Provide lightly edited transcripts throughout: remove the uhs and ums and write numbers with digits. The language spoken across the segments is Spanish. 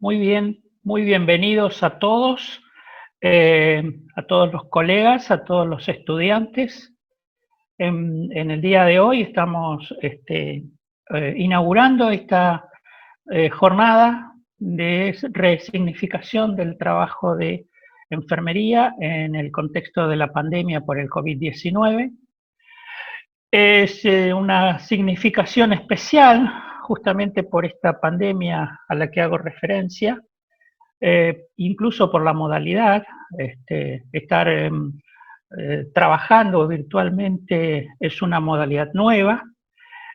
Muy bien, muy bienvenidos a todos los colegas, a todos los estudiantes. En el día de hoy estamos inaugurando esta jornada de resignificación del trabajo de enfermería en el contexto de la pandemia por el COVID-19. Es una significación especial justamente por esta pandemia a la que hago referencia, incluso por la modalidad, estar trabajando virtualmente es una modalidad nueva.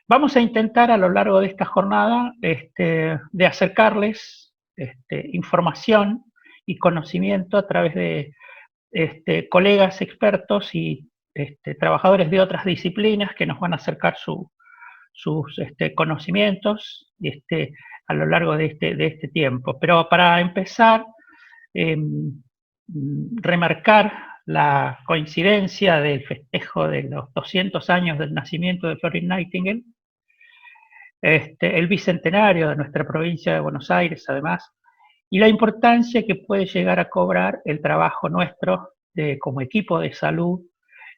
Vamos a intentar a lo largo de esta jornada de acercarles información y conocimiento a través de colegas expertos y trabajadores de otras disciplinas que nos van a acercar sus conocimientos a lo largo de este tiempo. Pero para empezar, remarcar la coincidencia del festejo de los 200 años del nacimiento de Florence Nightingale, el bicentenario de nuestra provincia de Buenos Aires, además, y la importancia que puede llegar a cobrar el trabajo nuestro como equipo de salud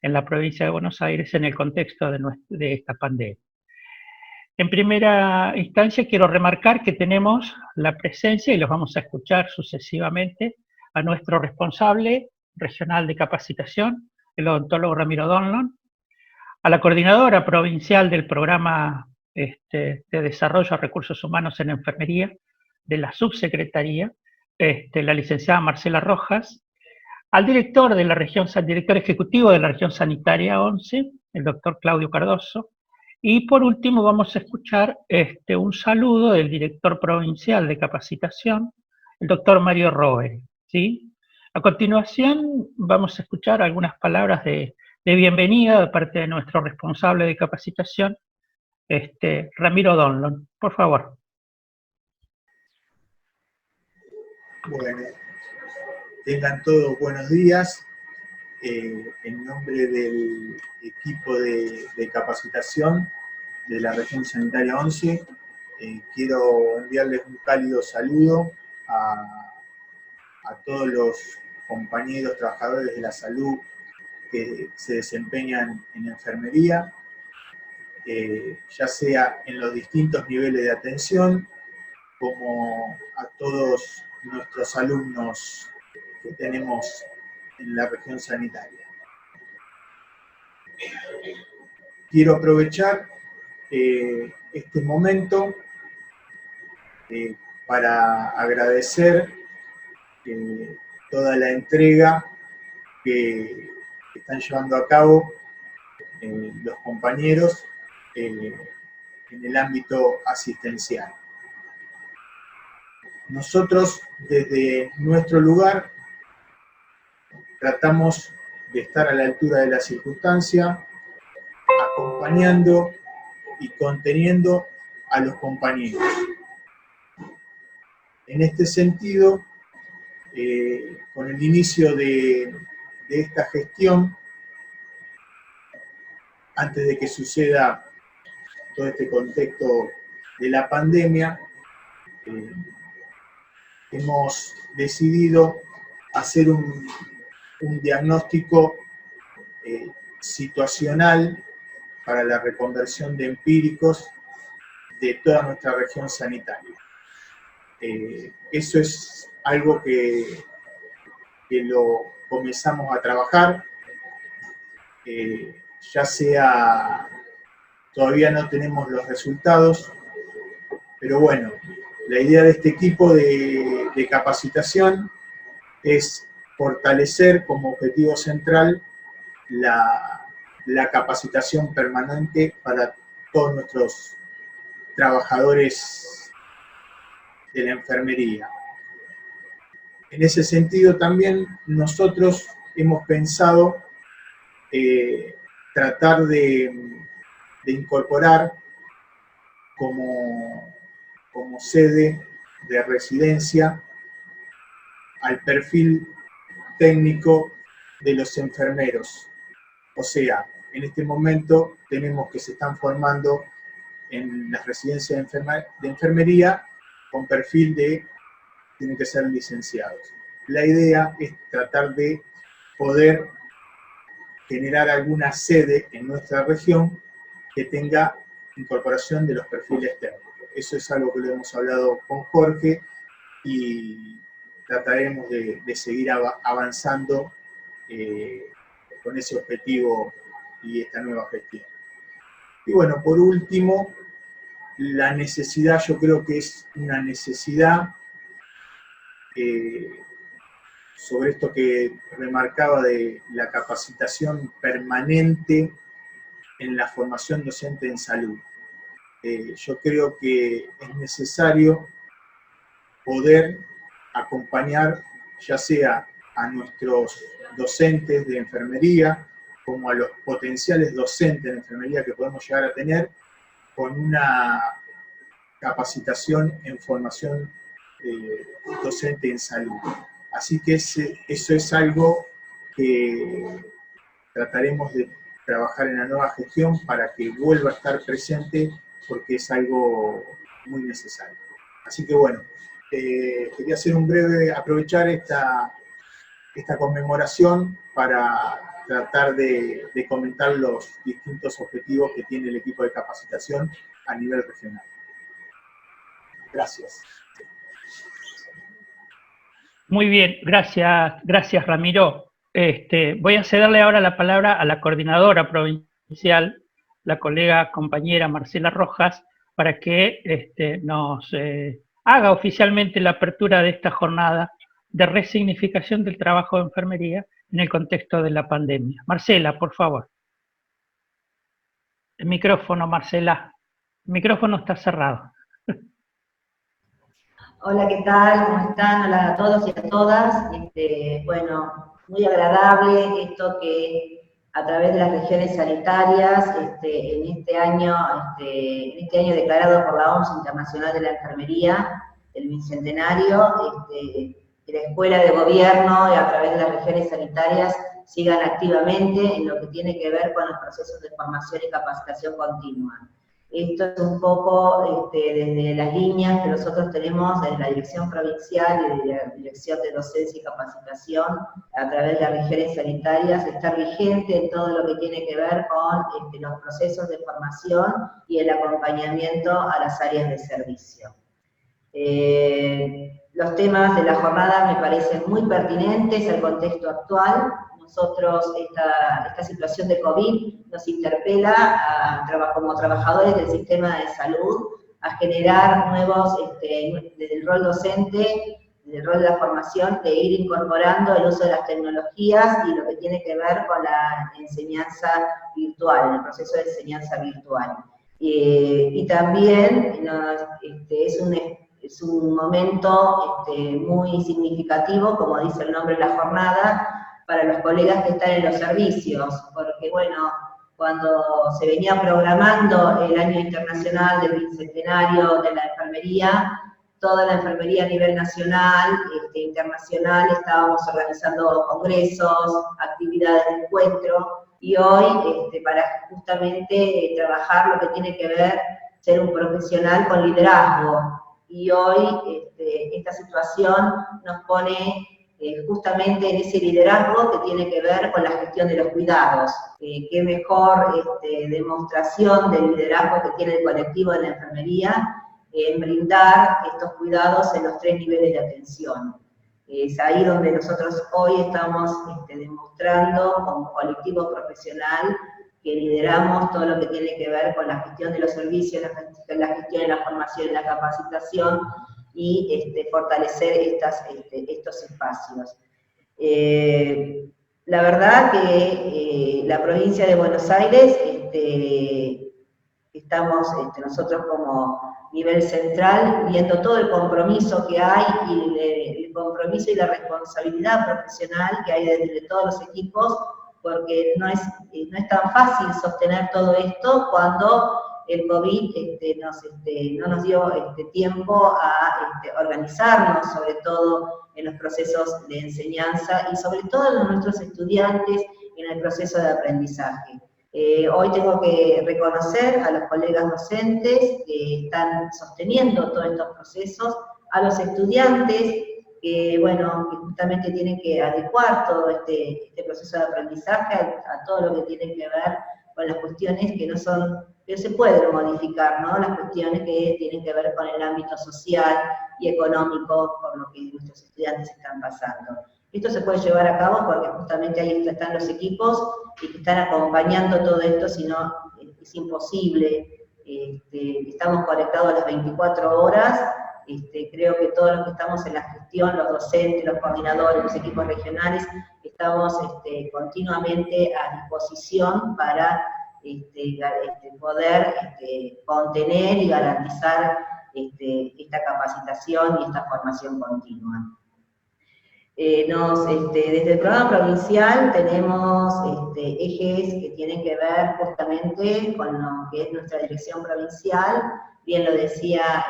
en la provincia de Buenos Aires en el contexto de esta pandemia. En primera instancia quiero remarcar que tenemos la presencia, y los vamos a escuchar sucesivamente, a nuestro responsable regional de capacitación, el odontólogo Ramiro Donlon, a la coordinadora provincial del programa de desarrollo de recursos humanos en enfermería de la subsecretaría, la licenciada Marcela Rojas, al director ejecutivo de la región sanitaria 11, el doctor Claudio Cardoso, y por último vamos a escuchar un saludo del director provincial de capacitación, el doctor Mario Roe, ¿sí? A continuación vamos a escuchar algunas palabras de bienvenida de parte de nuestro responsable de capacitación, Ramiro Donlon. Por favor. Bueno, tengan todos buenos días. En nombre del equipo de capacitación de la región sanitaria 11, quiero enviarles un cálido saludo a todos los compañeros trabajadores de la salud que se desempeñan en enfermería, ya sea en los distintos niveles de atención, como a todos nuestros alumnos que tenemos en la región sanitaria. Quiero aprovechar este momento para agradecer toda la entrega que están llevando a cabo los compañeros en el ámbito asistencial. Nosotros, desde nuestro lugar, tratamos de estar a la altura de la circunstancia, acompañando y conteniendo a los compañeros. En este sentido, con el inicio de esta gestión, antes de que suceda todo este contexto de la pandemia, hemos decidido hacer un diagnóstico situacional para la reconversión de empíricos de toda nuestra región sanitaria. Eso es algo que lo comenzamos a trabajar, ya sea, todavía no tenemos los resultados, pero bueno, la idea de este equipo de capacitación es fortalecer como objetivo central la capacitación permanente para todos nuestros trabajadores de la enfermería. En ese sentido también nosotros hemos pensado tratar de incorporar como sede de residencia al perfil técnico de los enfermeros. O sea, en este momento tenemos que se están formando en las residencias de enfermería con perfil de tienen que ser licenciados. La idea es tratar de poder generar alguna sede en nuestra región que tenga incorporación de los perfiles técnicos. Eso es algo que lo hemos hablado con Jorge y trataremos de seguir avanzando con ese objetivo y esta nueva gestión. Y bueno, por último, la necesidad, yo creo que es una necesidad sobre esto que remarcaba de la capacitación permanente en la formación docente en salud. Yo creo que es necesario poder acompañar ya sea a nuestros docentes de enfermería como a los potenciales docentes de enfermería que podemos llegar a tener con una capacitación en formación docente en salud. Así que eso es algo que trataremos de trabajar en la nueva gestión para que vuelva a estar presente porque es algo muy necesario. Así que bueno, quería hacer un breve, aprovechar esta conmemoración para tratar de comentar los distintos objetivos que tiene el equipo de capacitación a nivel regional. Gracias. Muy bien, gracias Ramiro. Voy a cederle ahora la palabra a la coordinadora provincial, la colega compañera Marcela Rojas, para que nos haga oficialmente la apertura de esta jornada de resignificación del trabajo de enfermería en el contexto de la pandemia. Marcela, por favor. El micrófono, Marcela. El micrófono está cerrado. Hola, ¿qué tal? ¿Cómo están? Hola a todos y a todas. Bueno, muy agradable esto que a través de las regiones sanitarias, en este año declarado por la OMS Internacional de la Enfermería, el Bicentenario, la Escuela de Gobierno y a través de las regiones sanitarias sigan activamente en lo que tiene que ver con los procesos de formación y capacitación continua. Esto es un poco desde las líneas que nosotros tenemos desde la Dirección Provincial y de la Dirección de Docencia y Capacitación a través de las regiones sanitarias, estar vigente en todo lo que tiene que ver con los procesos de formación y el acompañamiento a las áreas de servicio. Los temas de la jornada me parecen muy pertinentes al contexto actual. Nosotros, esta situación de COVID nos interpela como trabajadores del sistema de salud a generar nuevos, desde el rol docente, desde el rol de la formación, de ir incorporando el uso de las tecnologías y lo que tiene que ver con la enseñanza virtual, el proceso de enseñanza virtual. Y también es un momento muy significativo, como dice el nombre de la jornada, para los colegas que están en los servicios, porque bueno, cuando se venía programando el año internacional del Bicentenario de la enfermería, toda la enfermería a nivel nacional, internacional, estábamos organizando congresos, actividades de encuentro, y hoy, para justamente trabajar lo que tiene que ver ser un profesional con liderazgo, y hoy esta situación nos pone justamente en ese liderazgo que tiene que ver con la gestión de los cuidados. Qué mejor demostración del liderazgo que tiene el colectivo de la enfermería en brindar estos cuidados en los 3 niveles de atención. Es ahí donde nosotros hoy estamos demostrando como colectivo profesional que lideramos todo lo que tiene que ver con la gestión de los servicios, la gestión de la formación y la capacitación, y fortalecer estos espacios. La verdad que la provincia de Buenos Aires, estamos nosotros como nivel central viendo todo el compromiso que hay y el compromiso y la responsabilidad profesional que hay desde todos los equipos, porque no es tan fácil sostener todo esto cuando el COVID no nos dio tiempo a organizarnos, sobre todo en los procesos de enseñanza y sobre todo en nuestros estudiantes en el proceso de aprendizaje. Hoy tengo que reconocer a los colegas docentes que están sosteniendo todos estos procesos, a los estudiantes bueno, que justamente tienen que adecuar todo este proceso de aprendizaje a todo lo que tiene que ver con las cuestiones que no son, que se pueden modificar, ¿no? Las cuestiones que tienen que ver con el ámbito social y económico por lo que nuestros estudiantes están pasando. Esto se puede llevar a cabo porque justamente ahí están los equipos y que están acompañando todo esto, si no es imposible. Estamos conectados a las 24 horas, creo que todos los que estamos en la gestión, los docentes, los coordinadores, los equipos regionales, estamos continuamente a disposición para poder contener y garantizar esta capacitación y esta formación continua. Desde el programa provincial tenemos ejes que tienen que ver justamente con lo que es nuestra dirección provincial, bien lo decía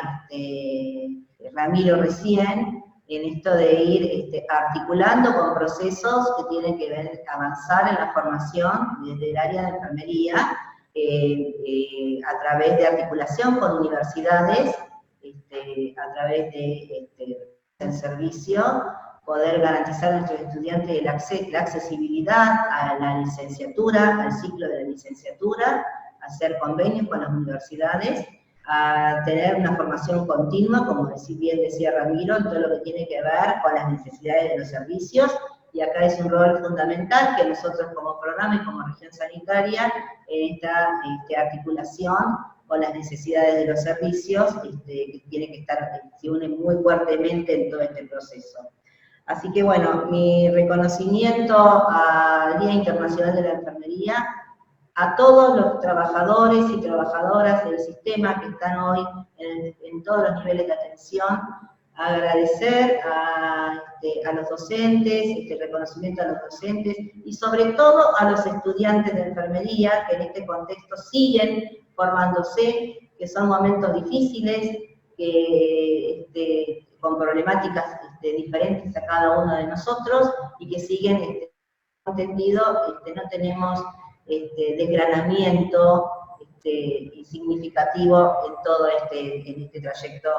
Ramiro recién, en esto de ir articulando con procesos que tienen que ver avanzar en la formación desde el área de enfermería, a través de articulación con universidades, a través de el servicio, poder garantizar a nuestros estudiantes la accesibilidad a la licenciatura, al ciclo de la licenciatura, hacer convenios con las universidades, a tener una formación continua, como bien decía Ramiro, en todo lo que tiene que ver con las necesidades de los servicios, y acá es un rol fundamental que nosotros como programa y como región sanitaria, en esta articulación con las necesidades de los servicios, que tiene que estar, se une muy fuertemente en todo este proceso. Así que bueno, mi reconocimiento al Día Internacional de la Enfermería, a todos los trabajadores y trabajadoras del sistema que están hoy en todos los niveles de atención, agradecer a los docentes, reconocimiento a los docentes y sobre todo a los estudiantes de enfermería que en este contexto siguen formándose, que son momentos difíciles, que con problemáticas diferentes a cada uno de nosotros y que siguen entendido, no tenemos desgranamiento significativo en todo en este trayecto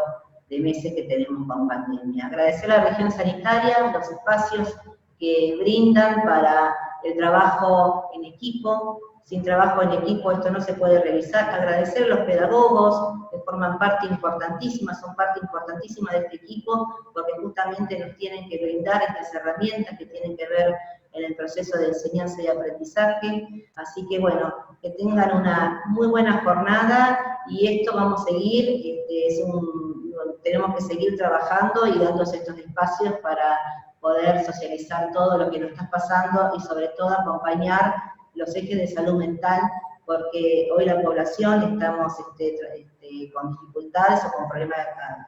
de meses que tenemos con pandemia. Agradecer a la región sanitaria los espacios que brindan para el trabajo en equipo. Sin trabajo en equipo esto no se puede realizar. Agradecer a los pedagogos que forman parte importantísima, son parte importantísima de este equipo, porque justamente nos tienen que brindar estas herramientas que tienen que ver en el proceso de enseñanza y aprendizaje. Así que bueno, que tengan una muy buena jornada y esto vamos a seguir, tenemos que seguir trabajando y dándonos estos espacios para poder socializar todo lo que nos está pasando y sobre todo acompañar los ejes de salud mental, porque hoy la población estamos con dificultades o con problemas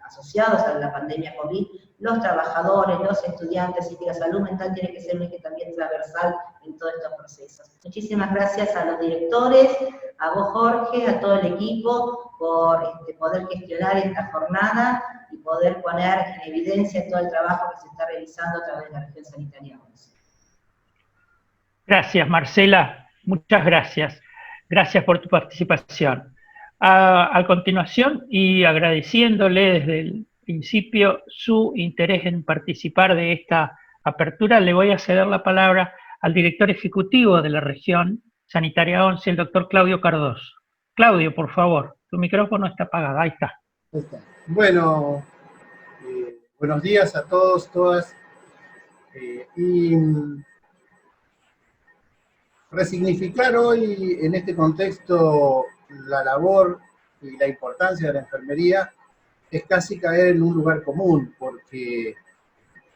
asociados a la pandemia COVID, los trabajadores, los estudiantes, y que la salud mental tiene que ser un eje también transversal en todos estos procesos. Muchísimas gracias a los directores, a vos Jorge, a todo el equipo, por poder gestionar esta jornada y poder poner en evidencia todo el trabajo que se está realizando a través de la región sanitaria 11. Gracias, Marcela. Muchas gracias. Gracias por tu participación. A continuación, y agradeciéndole desde el principio su interés en participar de esta apertura, le voy a ceder la palabra al director ejecutivo de la región sanitaria 11, el doctor Claudio Cardoso. Claudio, por favor, tu micrófono está apagado. Ahí está. Bueno, buenos días a todos, todas. Y resignificar hoy en este contexto la labor y la importancia de la enfermería es casi caer en un lugar común, porque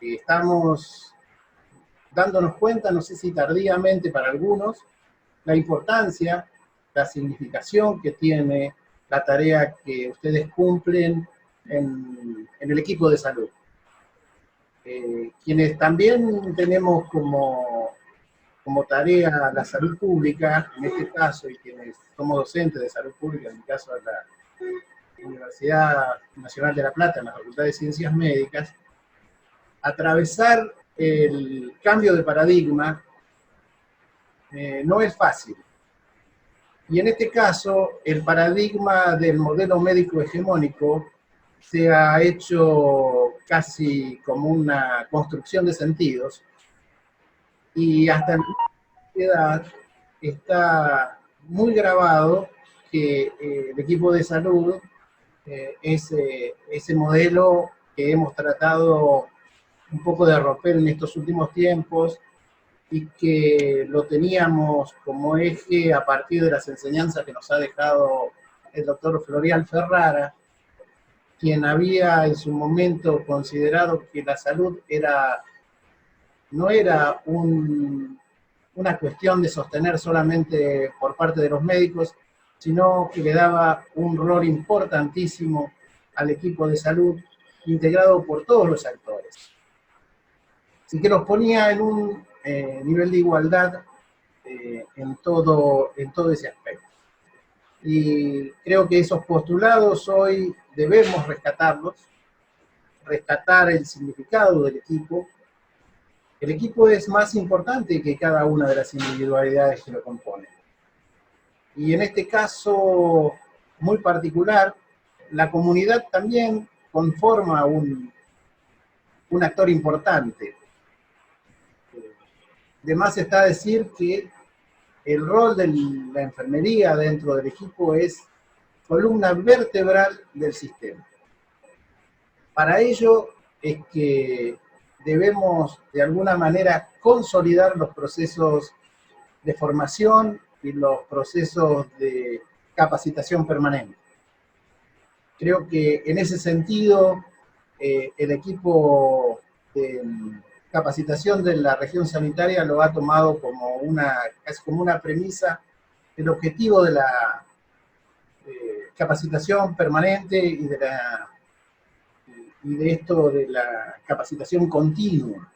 estamos dándonos cuenta, no sé si tardíamente para algunos, la importancia, la significación que tiene la tarea que ustedes cumplen en el equipo de salud. Quienes también tenemos como tarea la salud pública, en este caso, y quienes somos docentes de salud pública, en el caso de la Universidad Nacional de La Plata, en la Facultad de Ciencias Médicas, atravesar el cambio de paradigma no es fácil. Y en este caso, el paradigma del modelo médico hegemónico se ha hecho casi como una construcción de sentidos, y hasta en la edad está muy grabado que el equipo de salud es ese modelo que hemos tratado un poco de romper en estos últimos tiempos, y que lo teníamos como eje a partir de las enseñanzas que nos ha dejado el doctor Florial Ferrara, quien había en su momento considerado que la salud no era una cuestión de sostener solamente por parte de los médicos, sino que le daba un rol importantísimo al equipo de salud, integrado por todos los actores. Así que los ponía en un nivel de igualdad en todo ese aspecto. Y creo que esos postulados hoy debemos rescatarlos, rescatar el significado del equipo. El equipo es más importante que cada una de las individualidades que lo componen. Y en este caso muy particular, la comunidad también conforma un actor importante. De más está decir que el rol de la enfermería dentro del equipo es columna vertebral del sistema. Para ello es que debemos de alguna manera consolidar los procesos de formación y los procesos de capacitación permanente. Creo que en ese sentido el equipo de capacitación de la región sanitaria lo ha tomado como casi como una premisa, el objetivo de la capacitación permanente y de esto de la capacitación continua.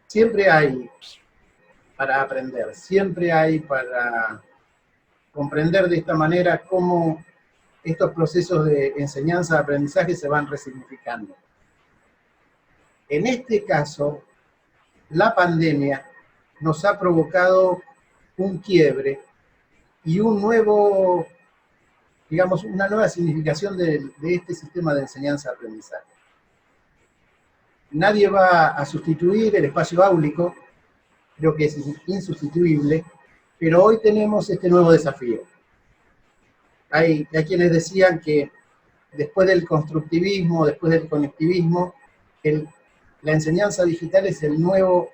Siempre hay para aprender, siempre hay para comprender de esta manera cómo estos procesos de enseñanza-aprendizaje se van resignificando. En este caso, la pandemia nos ha provocado un quiebre y un nuevo, digamos, una nueva significación de este sistema de enseñanza-aprendizaje. Nadie va a sustituir el espacio áulico, creo que es insustituible, pero hoy tenemos este nuevo desafío. Hay quienes decían que después del constructivismo, después del conectivismo, la enseñanza digital es el nuevo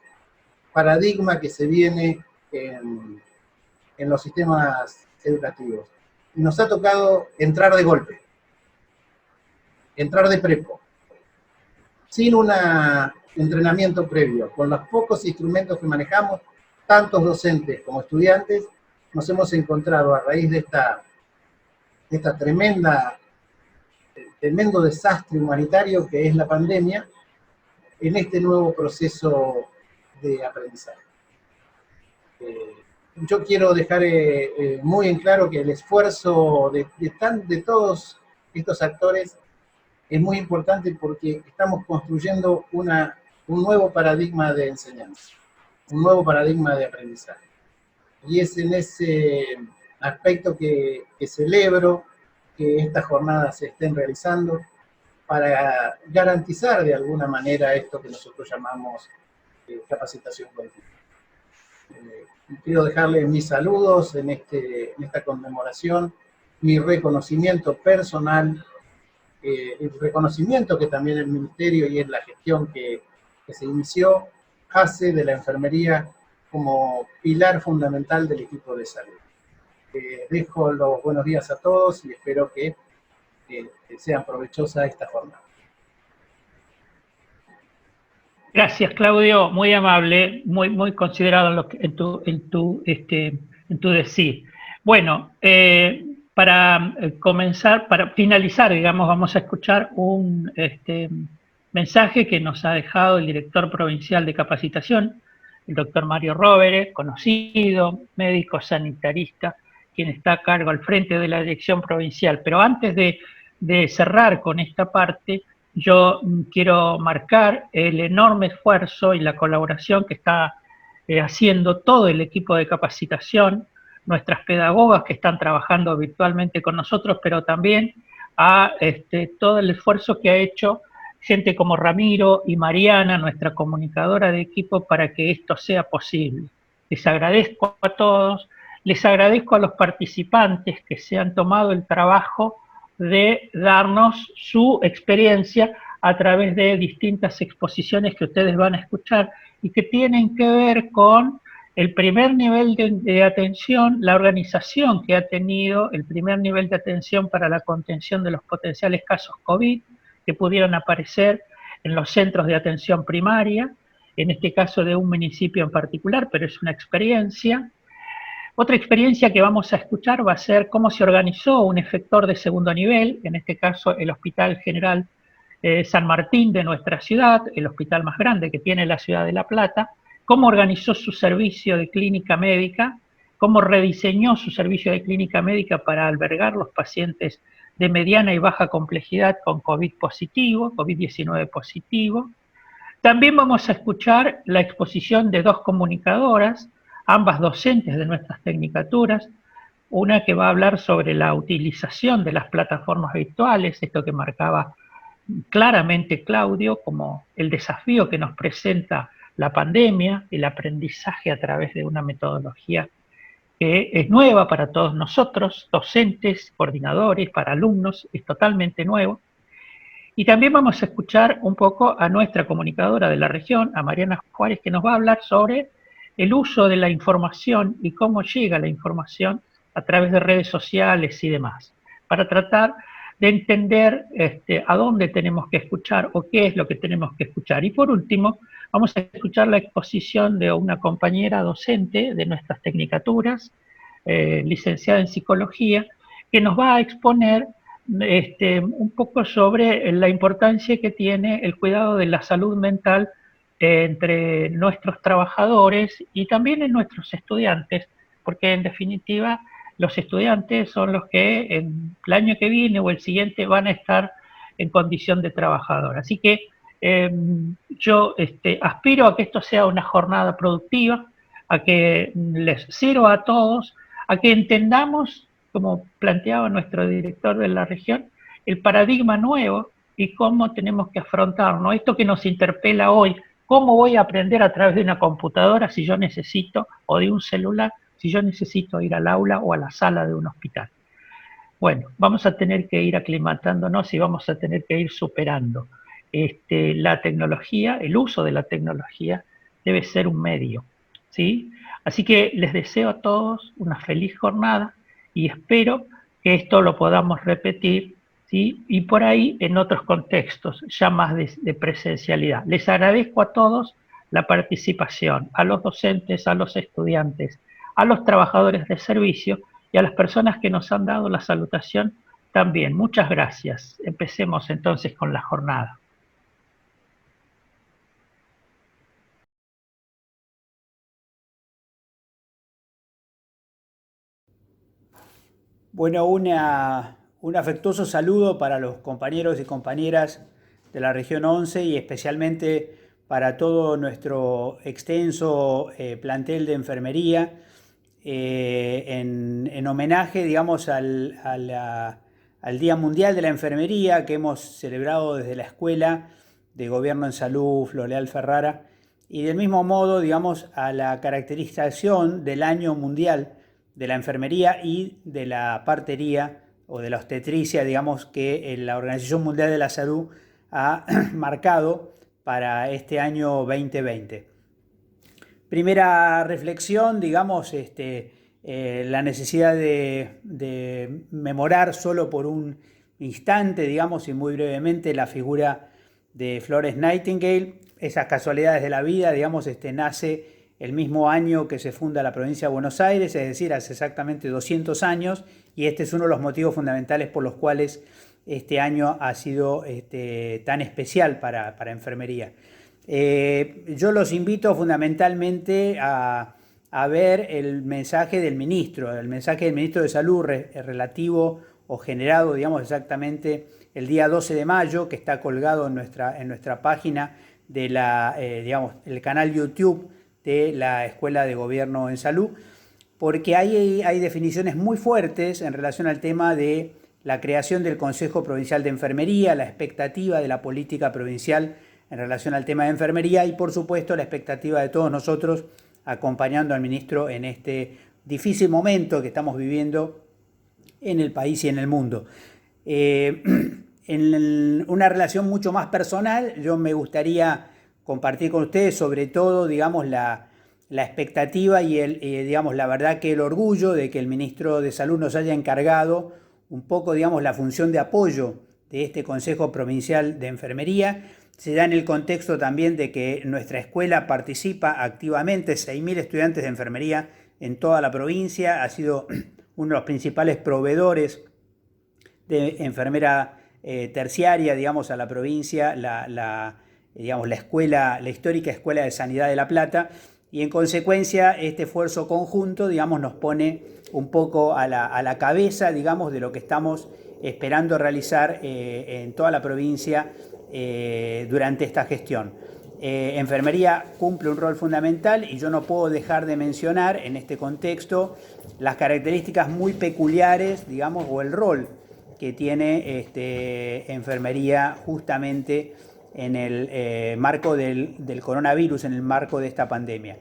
paradigma que se viene en los sistemas educativos. Y nos ha tocado entrar de golpe, entrar de prepo, sin un entrenamiento previo, con los pocos instrumentos que manejamos, tantos docentes como estudiantes, nos hemos encontrado a raíz de esta tremendo desastre humanitario que es la pandemia, en este nuevo proceso de aprendizaje. Yo quiero dejar muy en claro que el esfuerzo de todos estos actores es muy importante porque estamos construyendo un nuevo paradigma de enseñanza, un nuevo paradigma de aprendizaje. Y es en ese aspecto que celebro que estas jornadas se estén realizando para garantizar de alguna manera esto que nosotros llamamos capacitación continua. Quiero dejarles mis saludos en esta conmemoración, mi reconocimiento personal, el reconocimiento que también el Ministerio y en la gestión que se inició hace de la enfermería como pilar fundamental del equipo de salud. Dejo los buenos días a todos y espero que sean provechosas esta jornada. Gracias, Claudio, muy amable, muy considerado en tu decir. Bueno, para comenzar, para finalizar, digamos, vamos a escuchar un mensaje que nos ha dejado el director provincial de capacitación, el doctor Mario Rovere, conocido, médico sanitarista, quien está a cargo al frente de la dirección provincial. Pero antes de cerrar con esta parte, yo quiero marcar el enorme esfuerzo y la colaboración que está haciendo todo el equipo de capacitación, nuestras pedagogas que están trabajando virtualmente con nosotros, pero también a todo el esfuerzo que ha hecho gente como Ramiro y Mariana, nuestra comunicadora de equipo, para que esto sea posible. Les agradezco a todos, les agradezco a los participantes que se han tomado el trabajo de darnos su experiencia a través de distintas exposiciones que ustedes van a escuchar y que tienen que ver con el primer nivel de atención, la organización que ha tenido el primer nivel de atención para la contención de los potenciales casos COVID que pudieron aparecer en los centros de atención primaria, en este caso de un municipio en particular, pero es una experiencia. Otra experiencia que vamos a escuchar va a ser cómo se organizó un efector de segundo nivel, en este caso el Hospital General San Martín de nuestra ciudad, el hospital más grande que tiene la ciudad de La Plata, cómo organizó su servicio de clínica médica, cómo rediseñó su servicio de clínica médica para albergar los pacientes de mediana y baja complejidad con COVID positivo, COVID-19 positivo. También vamos a escuchar la exposición de dos comunicadoras, ambas docentes de nuestras tecnicaturas, una que va a hablar sobre la utilización de las plataformas virtuales, esto que marcaba claramente Claudio como el desafío que nos presenta la pandemia, el aprendizaje a través de una metodología que es nueva para todos nosotros, docentes, coordinadores, para alumnos, es totalmente nuevo. Y también vamos a escuchar un poco a nuestra comunicadora de la región, a Mariana Juárez, que nos va a hablar sobre el uso de la información y cómo llega la información a través de redes sociales y demás, para tratar de entender a dónde tenemos que escuchar o qué es lo que tenemos que escuchar. Y por último, vamos a escuchar la exposición de una compañera docente de nuestras tecnicaturas, licenciada en psicología, que nos va a exponer un poco sobre la importancia que tiene el cuidado de la salud mental entre nuestros trabajadores y también en nuestros estudiantes, porque en definitiva los estudiantes son los que el año que viene o el siguiente van a estar en condición de trabajador. Así que yo aspiro a que esto sea una jornada productiva, a que les sirva a todos, a que entendamos, como planteaba nuestro director de la región, el paradigma nuevo y cómo tenemos que afrontarlo. Esto que nos interpela hoy, ¿cómo voy a aprender a través de una computadora si yo necesito, o de un celular, si yo necesito ir al aula o a la sala de un hospital? Bueno, vamos a tener que ir aclimatándonos y vamos a tener que ir superando. La tecnología, el uso de la tecnología debe ser un medio, ¿sí? Así que les deseo a todos una feliz jornada y espero que esto lo podamos repetir, ¿sí? Y por ahí en otros contextos, ya más de presencialidad. Les agradezco a todos la participación, a los docentes, a los estudiantes, a los trabajadores de servicio y a las personas que nos han dado la salutación también. Muchas gracias. Empecemos entonces con la jornada. Bueno, un afectuoso saludo para los compañeros y compañeras de la región 11 y especialmente para todo nuestro extenso plantel de enfermería en homenaje, digamos, al Día Mundial de la Enfermería que hemos celebrado desde la Escuela de Gobierno en Salud Floreal Ferrara y del mismo modo, digamos, a la caracterización del Año Mundial de la enfermería y de la partería o de la obstetricia, digamos, que la Organización Mundial de la Salud ha marcado para este año 2020. Primera reflexión, digamos, la necesidad de memorar solo por un instante, digamos, y muy brevemente la figura de Florence Nightingale. Esas casualidades de la vida, digamos, nace el mismo año que se funda la provincia de Buenos Aires, es decir, hace exactamente 200 años, y este es uno de los motivos fundamentales por los cuales este año ha sido tan especial para enfermería. Yo los invito fundamentalmente a ver el mensaje del ministro de Salud relativo o generado, digamos, exactamente el día 12 de mayo, que está colgado en nuestra página de digamos, el canal YouTube de la Escuela de Gobierno en Salud, porque hay definiciones muy fuertes en relación al tema de la creación del Consejo Provincial de Enfermería, la expectativa de la política provincial en relación al tema de enfermería y, por supuesto, la expectativa de todos nosotros acompañando al ministro en este difícil momento que estamos viviendo en el país y en el mundo. En una relación mucho más personal, yo me gustaría compartir con ustedes sobre todo, digamos, la expectativa y digamos, la verdad que el orgullo de que el ministro de Salud nos haya encargado un poco, digamos, la función de apoyo de este Consejo Provincial de Enfermería. Se da en el contexto también de que nuestra escuela participa activamente, 6.000 estudiantes de enfermería en toda la provincia, ha sido uno de los principales proveedores de enfermera terciaria, digamos, a la provincia, digamos, la histórica Escuela de Sanidad de La Plata, y en consecuencia este esfuerzo conjunto, digamos, nos pone un poco a la cabeza, digamos, de lo que estamos esperando realizar en toda la provincia durante esta gestión. Enfermería cumple un rol fundamental y yo no puedo dejar de mencionar en este contexto las características muy peculiares, digamos, o el rol que tiene enfermería justamente en el marco del coronavirus, en el marco de esta pandemia.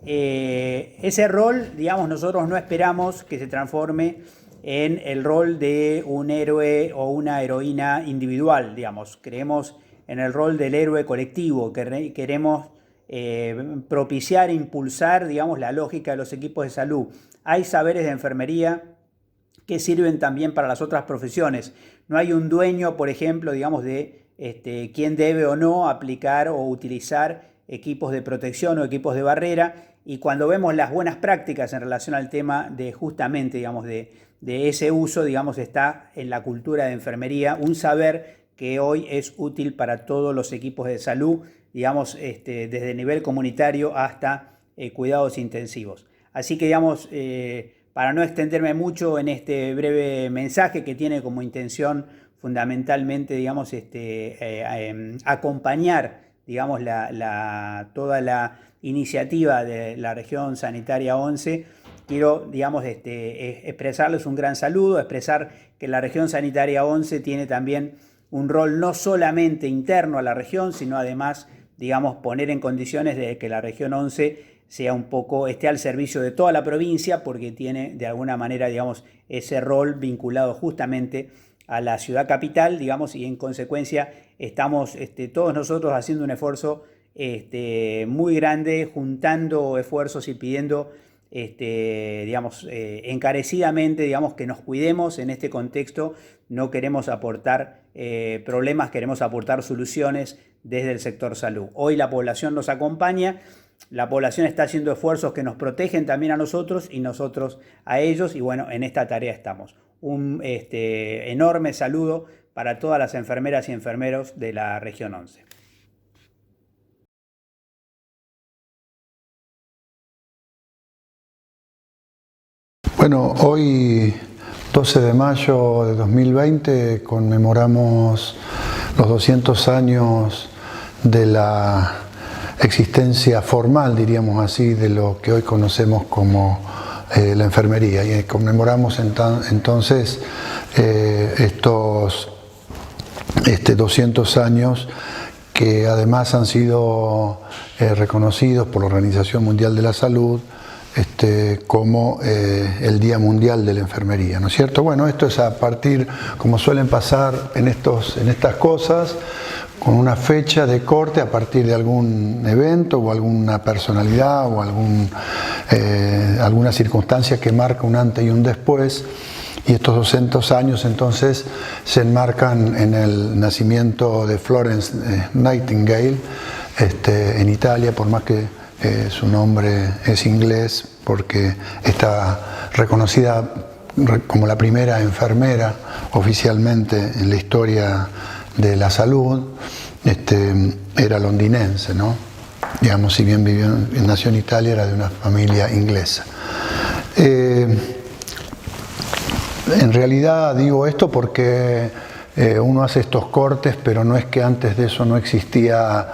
Ese rol, digamos, nosotros no esperamos que se transforme en el rol de un héroe o una heroína individual, digamos. Creemos en el rol del héroe colectivo, que queremos propiciar e impulsar, digamos, la lógica de los equipos de salud. Hay saberes de enfermería que sirven también para las otras profesiones. No hay un dueño, por ejemplo, digamos, de quién debe o no aplicar o utilizar equipos de protección o equipos de barrera, y cuando vemos las buenas prácticas en relación al tema de justamente, digamos, de ese uso, digamos, está en la cultura de enfermería, un saber que hoy es útil para todos los equipos de salud, digamos, desde el nivel comunitario hasta cuidados intensivos. Así que, digamos, para no extenderme mucho en este breve mensaje que tiene como intención fundamentalmente, digamos, acompañar, digamos, toda la iniciativa de la región sanitaria 11, quiero, digamos, expresarles un gran saludo, expresar que la región sanitaria 11 tiene también un rol no solamente interno a la región, sino además, digamos, poner en condiciones de que la región 11 sea un poco, esté al servicio de toda la provincia, porque tiene de alguna manera, digamos, ese rol vinculado justamente a la ciudad capital, digamos, y en consecuencia estamos todos nosotros haciendo un esfuerzo muy grande, juntando esfuerzos y pidiendo, digamos, encarecidamente, digamos, que nos cuidemos en este contexto. No queremos aportar problemas, queremos aportar soluciones desde el sector salud. Hoy la población nos acompaña, la población está haciendo esfuerzos que nos protegen también a nosotros y nosotros a ellos, y bueno, en esta tarea estamos. Un enorme saludo para todas las enfermeras y enfermeros de la región 11. Bueno, hoy 12 de mayo de 2020 conmemoramos los 200 años de la existencia formal, diríamos así, de lo que hoy conocemos como la enfermería, y conmemoramos entonces estos 200 años que además han sido reconocidos por la Organización Mundial de la Salud como el Día Mundial de la Enfermería, ¿no es cierto? Bueno, esto es a partir, como suelen pasar en estas cosas, con una fecha de corte a partir de algún evento o alguna personalidad o alguna circunstancia que marca un antes y un después, y estos 200 años entonces se enmarcan en el nacimiento de Florence Nightingale en Italia, por más que su nombre es inglés, porque está reconocida como la primera enfermera oficialmente en la historia de la salud. Era londinense, ¿no? Digamos, si bien nació en Italia, era de una familia inglesa. En realidad digo esto porque uno hace estos cortes, pero no es que antes de eso no existía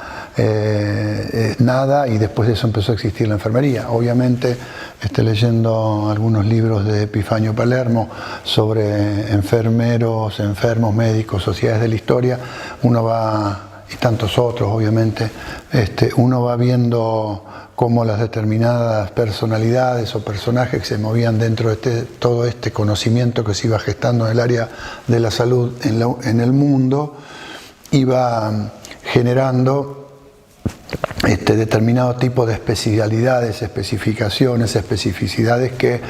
nada y después de eso empezó a existir la enfermería. Obviamente, leyendo algunos libros de Epifanio Palermo sobre enfermeros, enfermos, médicos, sociedades de la historia, uno va, y tantos otros obviamente, uno va viendo cómo las determinadas personalidades o personajes que se movían dentro de todo este conocimiento que se iba gestando en el área de la salud en el mundo, iba generando determinado tipo de especialidades, especificaciones, especificidades que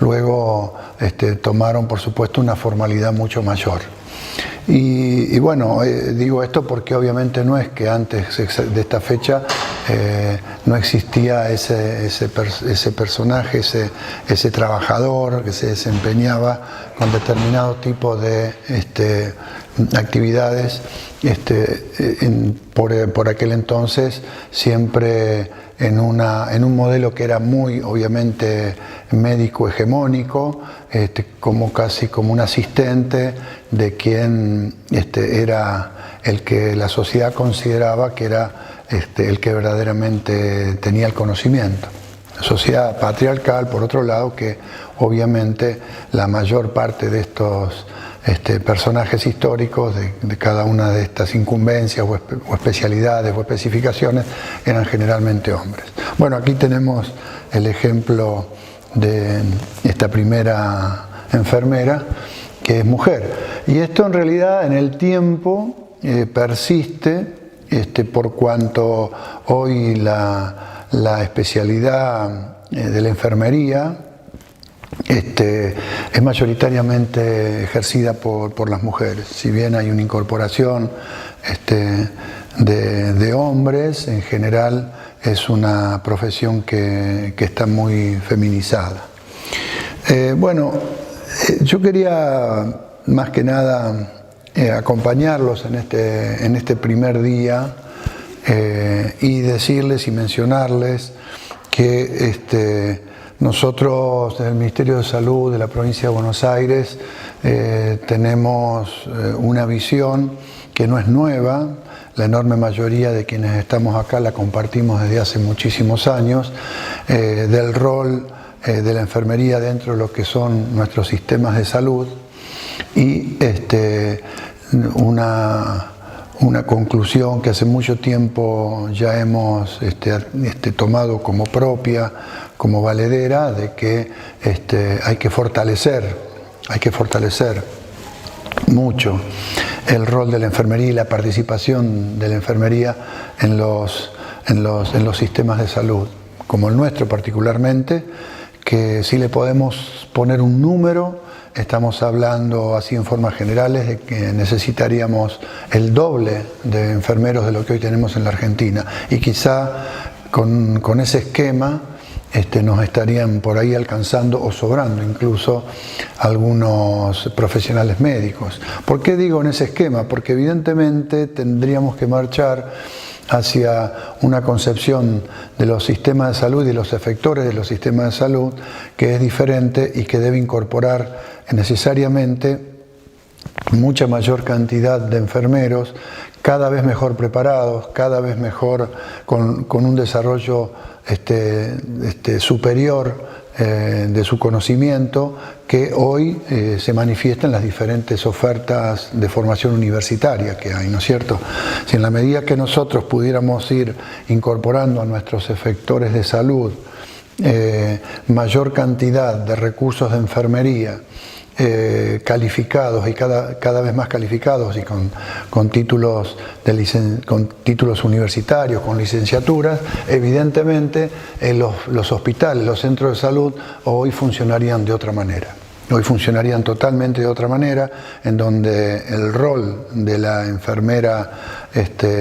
luego tomaron, por supuesto, una formalidad mucho mayor. Y bueno, digo esto porque obviamente no es que antes de esta fecha no existía ese personaje, ese trabajador que se desempeñaba con determinado tipo de actividades por aquel entonces, siempre en un modelo que era muy obviamente médico hegemónico, casi como un asistente de quien era el que la sociedad consideraba que era el que verdaderamente tenía el conocimiento. Sociedad patriarcal, por otro lado, que obviamente la mayor parte de estos personajes históricos de cada una de estas incumbencias o especialidades o especificaciones eran generalmente hombres. Bueno, aquí tenemos el ejemplo de esta primera enfermera, que es mujer. Y esto en realidad en el tiempo persiste, por cuanto hoy la especialidad de la enfermería es mayoritariamente ejercida por las mujeres. Si bien hay una incorporación de hombres, en general es una profesión que está muy feminizada. Bueno, yo quería más que nada acompañarlos en este primer día y decirles y mencionarles que nosotros desde el Ministerio de Salud de la provincia de Buenos Aires tenemos una visión que no es nueva. La enorme mayoría de quienes estamos acá la compartimos desde hace muchísimos años, del rol de la enfermería dentro de lo que son nuestros sistemas de salud, y una conclusión que hace mucho tiempo ya hemos tomado como propia, como valedera, de que hay que fortalecer mucho el rol de la enfermería y la participación de la enfermería en los sistemas de salud, como el nuestro particularmente, que si le podemos poner un número, estamos hablando así en formas generales de que necesitaríamos el doble de enfermeros de lo que hoy tenemos en la Argentina, y quizá con ese esquema nos estarían por ahí alcanzando o sobrando incluso algunos profesionales médicos. ¿Por qué digo en ese esquema? Porque evidentemente tendríamos que marchar hacia una concepción de los sistemas de salud y de los efectores de los sistemas de salud que es diferente y que debe incorporar necesariamente mucha mayor cantidad de enfermeros, cada vez mejor preparados, cada vez mejor con un desarrollo superior de su conocimiento, que hoy se manifiesta en las diferentes ofertas de formación universitaria que hay, ¿no es cierto? Si en la medida que nosotros pudiéramos ir incorporando a nuestros efectores de salud mayor cantidad de recursos de enfermería, calificados y cada vez más calificados y con títulos universitarios, con licenciaturas, evidentemente los hospitales, los centros de salud hoy funcionarían de otra manera. Hoy funcionarían totalmente de otra manera, en donde el rol de la enfermera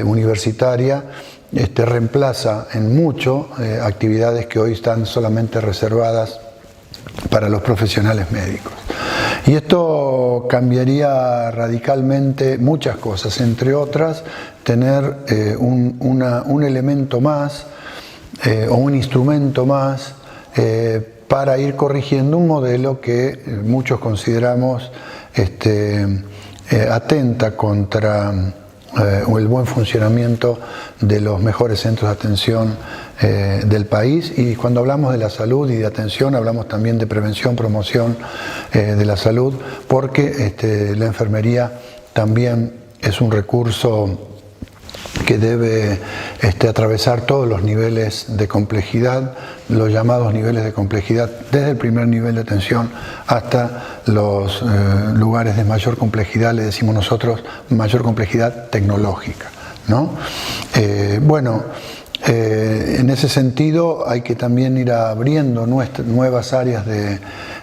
universitaria reemplaza en mucho actividades que hoy están solamente reservadas para los profesionales médicos. Y esto cambiaría radicalmente muchas cosas, entre otras, tener un elemento más o un instrumento más para ir corrigiendo un modelo que muchos consideramos atenta contra el buen funcionamiento de los mejores centros de atención del país. Y cuando hablamos de la salud y de atención, hablamos también de prevención, promoción de la salud, porque la enfermería también es un recurso que debe atravesar todos los niveles de complejidad, los llamados niveles de complejidad, desde el primer nivel de atención hasta los lugares de mayor complejidad, le decimos nosotros, mayor complejidad tecnológica, ¿no? En ese sentido hay que también ir abriendo nuevas áreas de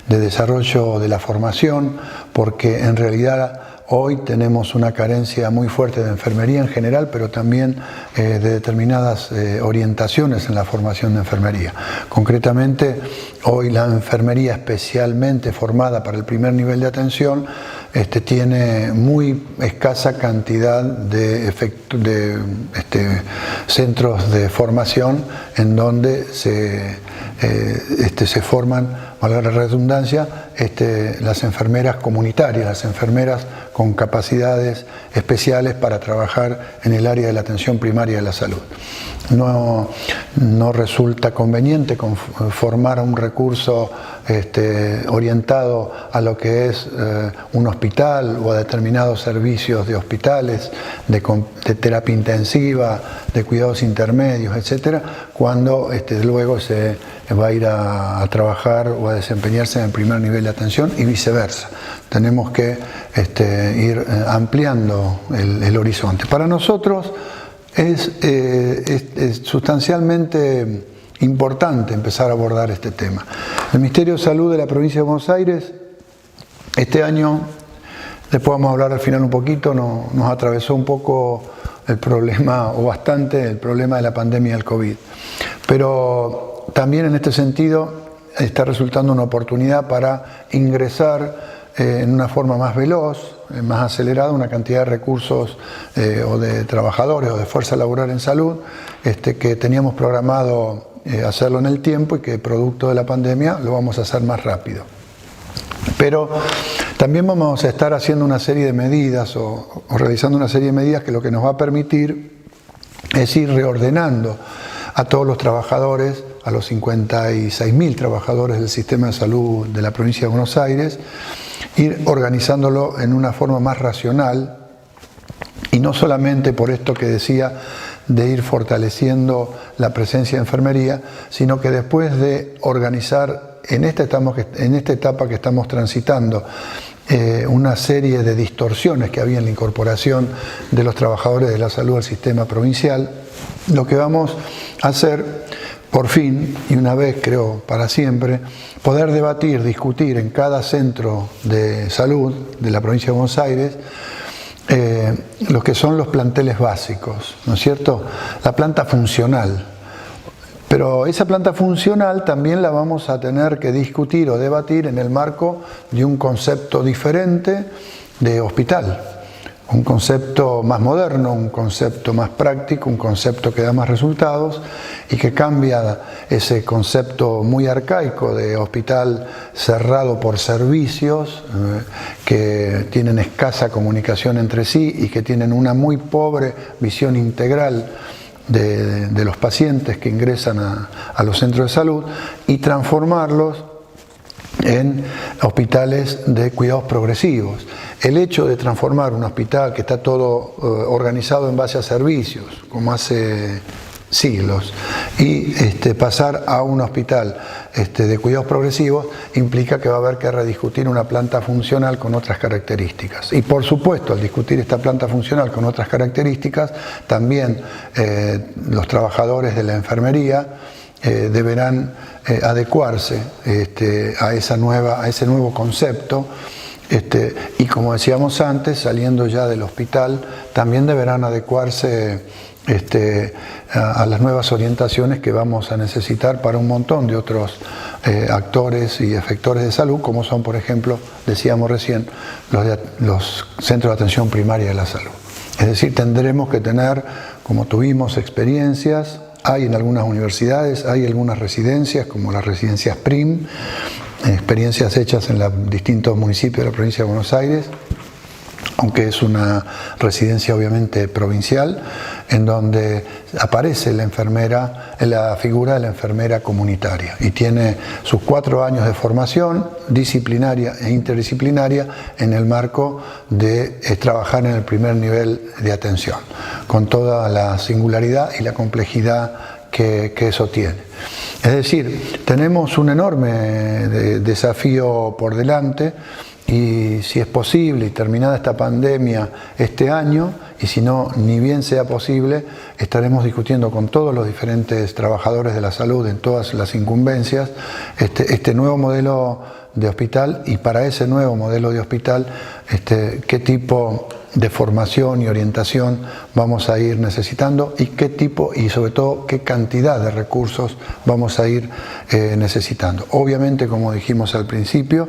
desarrollo de la formación, porque en realidad hoy tenemos una carencia muy fuerte de enfermería en general, pero también de determinadas orientaciones en la formación de enfermería. Concretamente, hoy la enfermería especialmente formada para el primer nivel de atención tiene muy escasa cantidad de centros de formación en donde se forman, valga la redundancia, las enfermeras comunitarias, las enfermeras con capacidades especiales para trabajar en el área de la atención primaria de la salud. No resulta conveniente formar un recurso orientado a lo que es un hospital o a determinados servicios de hospitales, de terapia intensiva, de cuidados intermedios, etcétera, cuando luego se va a ir a trabajar o a desempeñarse en el primer nivel de atención y viceversa. Tenemos que ir ampliando el horizonte. Para nosotros es sustancialmente importante empezar a abordar este tema. El Ministerio de Salud de la provincia de Buenos Aires, este año, después vamos a hablar al final un poquito, nos atravesó un poco el problema, o bastante, el problema de la pandemia del COVID. Pero también en este sentido está resultando una oportunidad para ingresar en una forma más veloz, más acelerada, una cantidad de recursos o de trabajadores o de fuerza laboral en salud que teníamos programado hacerlo en el tiempo y que producto de la pandemia lo vamos a hacer más rápido. Pero también vamos a estar haciendo una serie de medidas o realizando una serie de medidas que lo que nos va a permitir es ir reordenando a todos los trabajadores, a los 56.000 trabajadores del sistema de salud de la provincia de Buenos Aires, ir organizándolo en una forma más racional, y no solamente por esto que decía de ir fortaleciendo la presencia de enfermería, sino que después de organizar en esta etapa que estamos transitando una serie de distorsiones que había en la incorporación de los trabajadores de la salud al sistema provincial, lo que vamos a hacer, por fin, y una vez creo para siempre, poder debatir, discutir en cada centro de salud de la provincia de Buenos Aires lo que son los planteles básicos, ¿no es cierto? La planta funcional. Pero esa planta funcional también la vamos a tener que discutir o debatir en el marco de un concepto diferente de hospital. Un concepto más moderno, un concepto más práctico, un concepto que da más resultados y que cambia ese concepto muy arcaico de hospital cerrado por servicios que tienen escasa comunicación entre sí y que tienen una muy pobre visión integral de los pacientes que ingresan a los centros de salud, y transformarlos en hospitales de cuidados progresivos. El hecho de transformar un hospital que está todo organizado en base a servicios, como hace siglos, y pasar a un hospital de cuidados progresivos implica que va a haber que rediscutir una planta funcional con otras características. Y por supuesto, al discutir esta planta funcional con otras características, también los trabajadores de la enfermería deberán adecuarse a ese nuevo concepto, y como decíamos antes, saliendo ya del hospital, también deberán adecuarse a las nuevas orientaciones que vamos a necesitar para un montón de otros actores y efectores de salud, como son, por ejemplo, decíamos recién, los centros de atención primaria de la salud. Es decir, tendremos que tener, como tuvimos experiencias, hay en algunas universidades, hay algunas residencias, como las residencias PRIM, experiencias hechas en los distintos municipios de la provincia de Buenos Aires, aunque es una residencia obviamente provincial, en donde aparece la enfermera, la figura de la enfermera comunitaria, y tiene sus 4 años de formación disciplinaria e interdisciplinaria en el marco de trabajar en el primer nivel de atención, con toda la singularidad y la complejidad que eso tiene. Es decir, tenemos un enorme desafío por delante, y si es posible, y terminada esta pandemia este año, y si no, ni bien sea posible, estaremos discutiendo con todos los diferentes trabajadores de la salud en todas las incumbencias este nuevo modelo de hospital, y para ese nuevo modelo de hospital qué tipo de formación y orientación vamos a ir necesitando, y qué tipo y sobre todo qué cantidad de recursos vamos a ir necesitando. Obviamente, como dijimos al principio,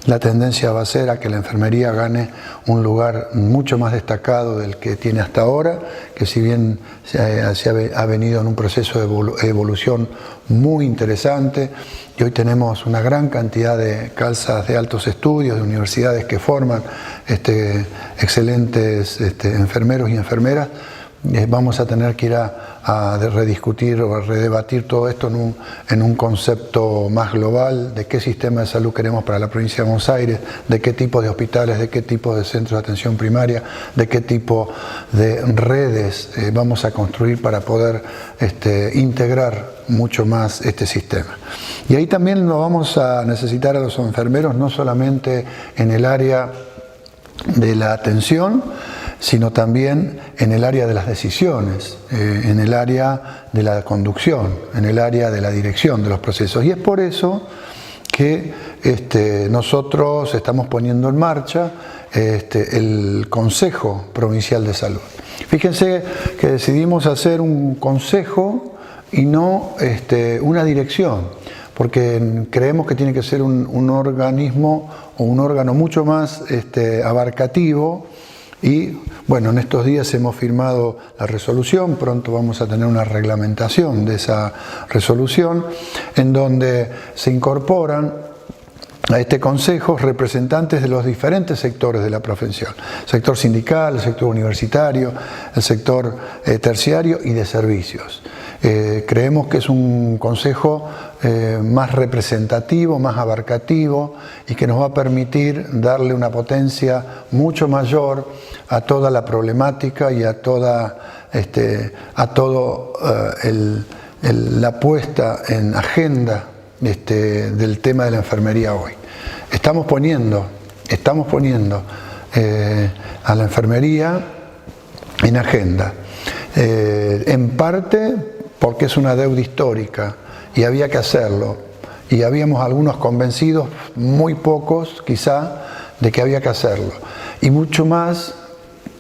la tendencia va a ser a que la enfermería gane un lugar mucho más destacado del que tiene hasta ahora, que si bien ha venido en un proceso de evolución muy interesante, y hoy tenemos una gran cantidad de calzas de altos estudios, de universidades que forman excelentes enfermeros y enfermeras, vamos a tener que ir a rediscutir o a redebatir todo esto en un concepto más global de qué sistema de salud queremos para la provincia de Buenos Aires, de qué tipo de hospitales, de qué tipo de centros de atención primaria, de qué tipo de redes vamos a construir para poder integrar mucho más este sistema. Y ahí también lo vamos a necesitar a los enfermeros, no solamente en el área de la atención, sino también en el área de las decisiones, en el área de la conducción, en el área de la dirección de los procesos. Y es por eso que nosotros estamos poniendo en marcha el Consejo Provincial de Salud. Fíjense que decidimos hacer un consejo y no una dirección, porque creemos que tiene que ser un organismo o un órgano mucho más abarcativo. Y bueno, en estos días hemos firmado la resolución, pronto vamos a tener una reglamentación de esa resolución, en donde se incorporan a este consejo representantes de los diferentes sectores de la profesión: el sector sindical, el sector universitario, el sector terciario y de servicios. Creemos que es un consejo más representativo, más abarcativo, y que nos va a permitir darle una potencia mucho mayor a toda la problemática y a toda la puesta en agenda del tema de la enfermería hoy. Estamos poniendo a la enfermería en agenda, en parte porque es una deuda histórica y había que hacerlo, y habíamos algunos convencidos, muy pocos quizá, de que había que hacerlo, y mucho más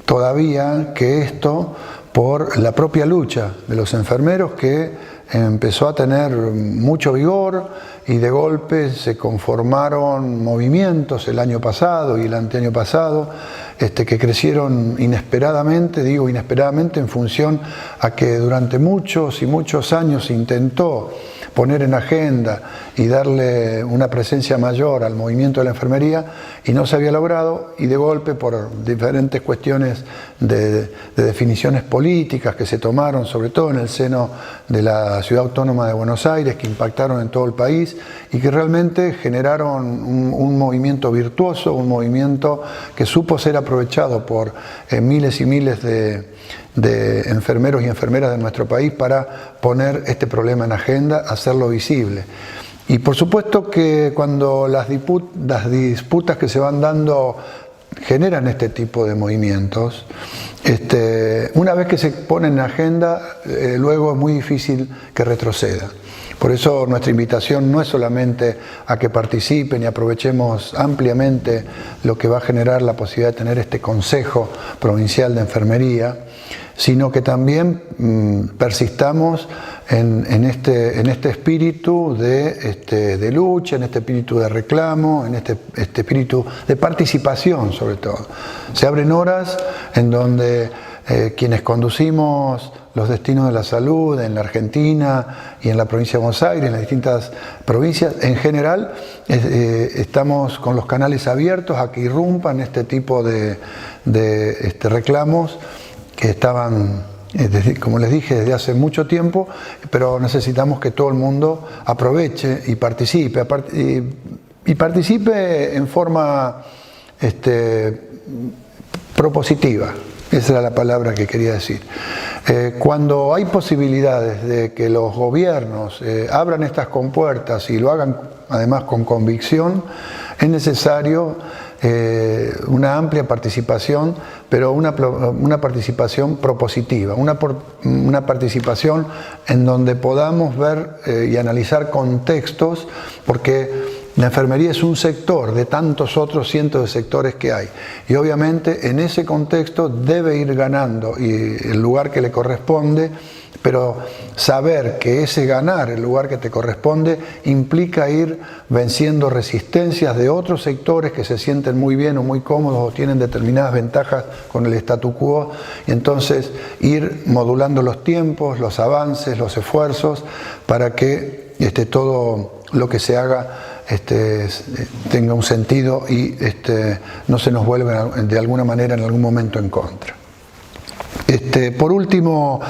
todavía que esto por la propia lucha de los enfermeros, que empezó a tener mucho vigor, y de golpe se conformaron movimientos el año pasado y el anteaño pasado que crecieron inesperadamente, digo inesperadamente en función a que durante muchos y muchos años se intentó poner en agenda y darle una presencia mayor al movimiento de la enfermería, y no se había logrado, y de golpe, por diferentes cuestiones de definiciones políticas que se tomaron, sobre todo en el seno de la Ciudad Autónoma de Buenos Aires, que impactaron en todo el país y que realmente generaron un movimiento virtuoso, un movimiento que supo ser aprovechado por miles y miles de enfermeros y enfermeras de nuestro país para poner este problema en agenda, hacerlo visible. Y por supuesto que cuando las disputas que se van dando generan este tipo de movimientos, una vez que se ponen en agenda, luego es muy difícil que retroceda. Por eso nuestra invitación no es solamente a que participen y aprovechemos ampliamente lo que va a generar la posibilidad de tener este Consejo Provincial de Enfermería, sino que también persistamos en este espíritu de lucha, en este espíritu de reclamo, en este espíritu de participación sobre todo. Se abren horas en donde quienes conducimos los destinos de la salud en la Argentina y en la provincia de Buenos Aires, en las distintas provincias, en general estamos con los canales abiertos a que irrumpan este tipo de reclamos que estaban, como les dije, desde hace mucho tiempo, pero necesitamos que todo el mundo aproveche y participe, en forma propositiva. Esa era la palabra que quería decir. Cuando hay posibilidades de que los gobiernos abran estas compuertas y lo hagan además con convicción, es necesario una amplia participación, pero una participación propositiva, una participación en donde podamos ver y analizar contextos, porque la enfermería es un sector de tantos otros cientos de sectores que hay. Y obviamente en ese contexto debe ir ganando el lugar que le corresponde, pero saber que ese ganar el lugar que te corresponde implica ir venciendo resistencias de otros sectores que se sienten muy bien o muy cómodos o tienen determinadas ventajas con el statu quo, y entonces ir modulando los tiempos, los avances, los esfuerzos para que todo lo que se haga tenga un sentido y no se nos vuelva de alguna manera en algún momento en contra. Por último,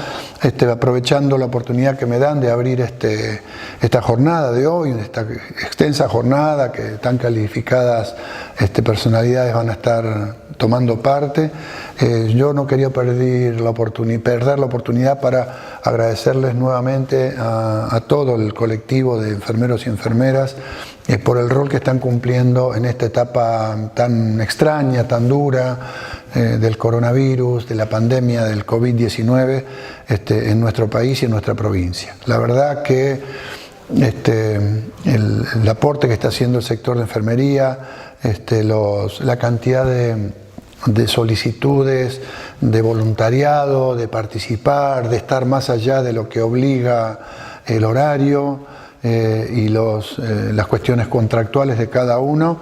aprovechando la oportunidad que me dan de abrir esta jornada de hoy, esta extensa jornada que tan calificadas personalidades van a estar tomando parte, yo no quería perder la oportunidad para agradecerles nuevamente a todo el colectivo de enfermeros y enfermeras por el rol que están cumpliendo en esta etapa tan extraña, tan dura, del coronavirus, de la pandemia del COVID-19 en nuestro país y en nuestra provincia. La verdad que el aporte que está haciendo el sector de enfermería, la cantidad de solicitudes, de voluntariado, de participar, de estar más allá de lo que obliga el horario y las cuestiones contractuales de cada uno,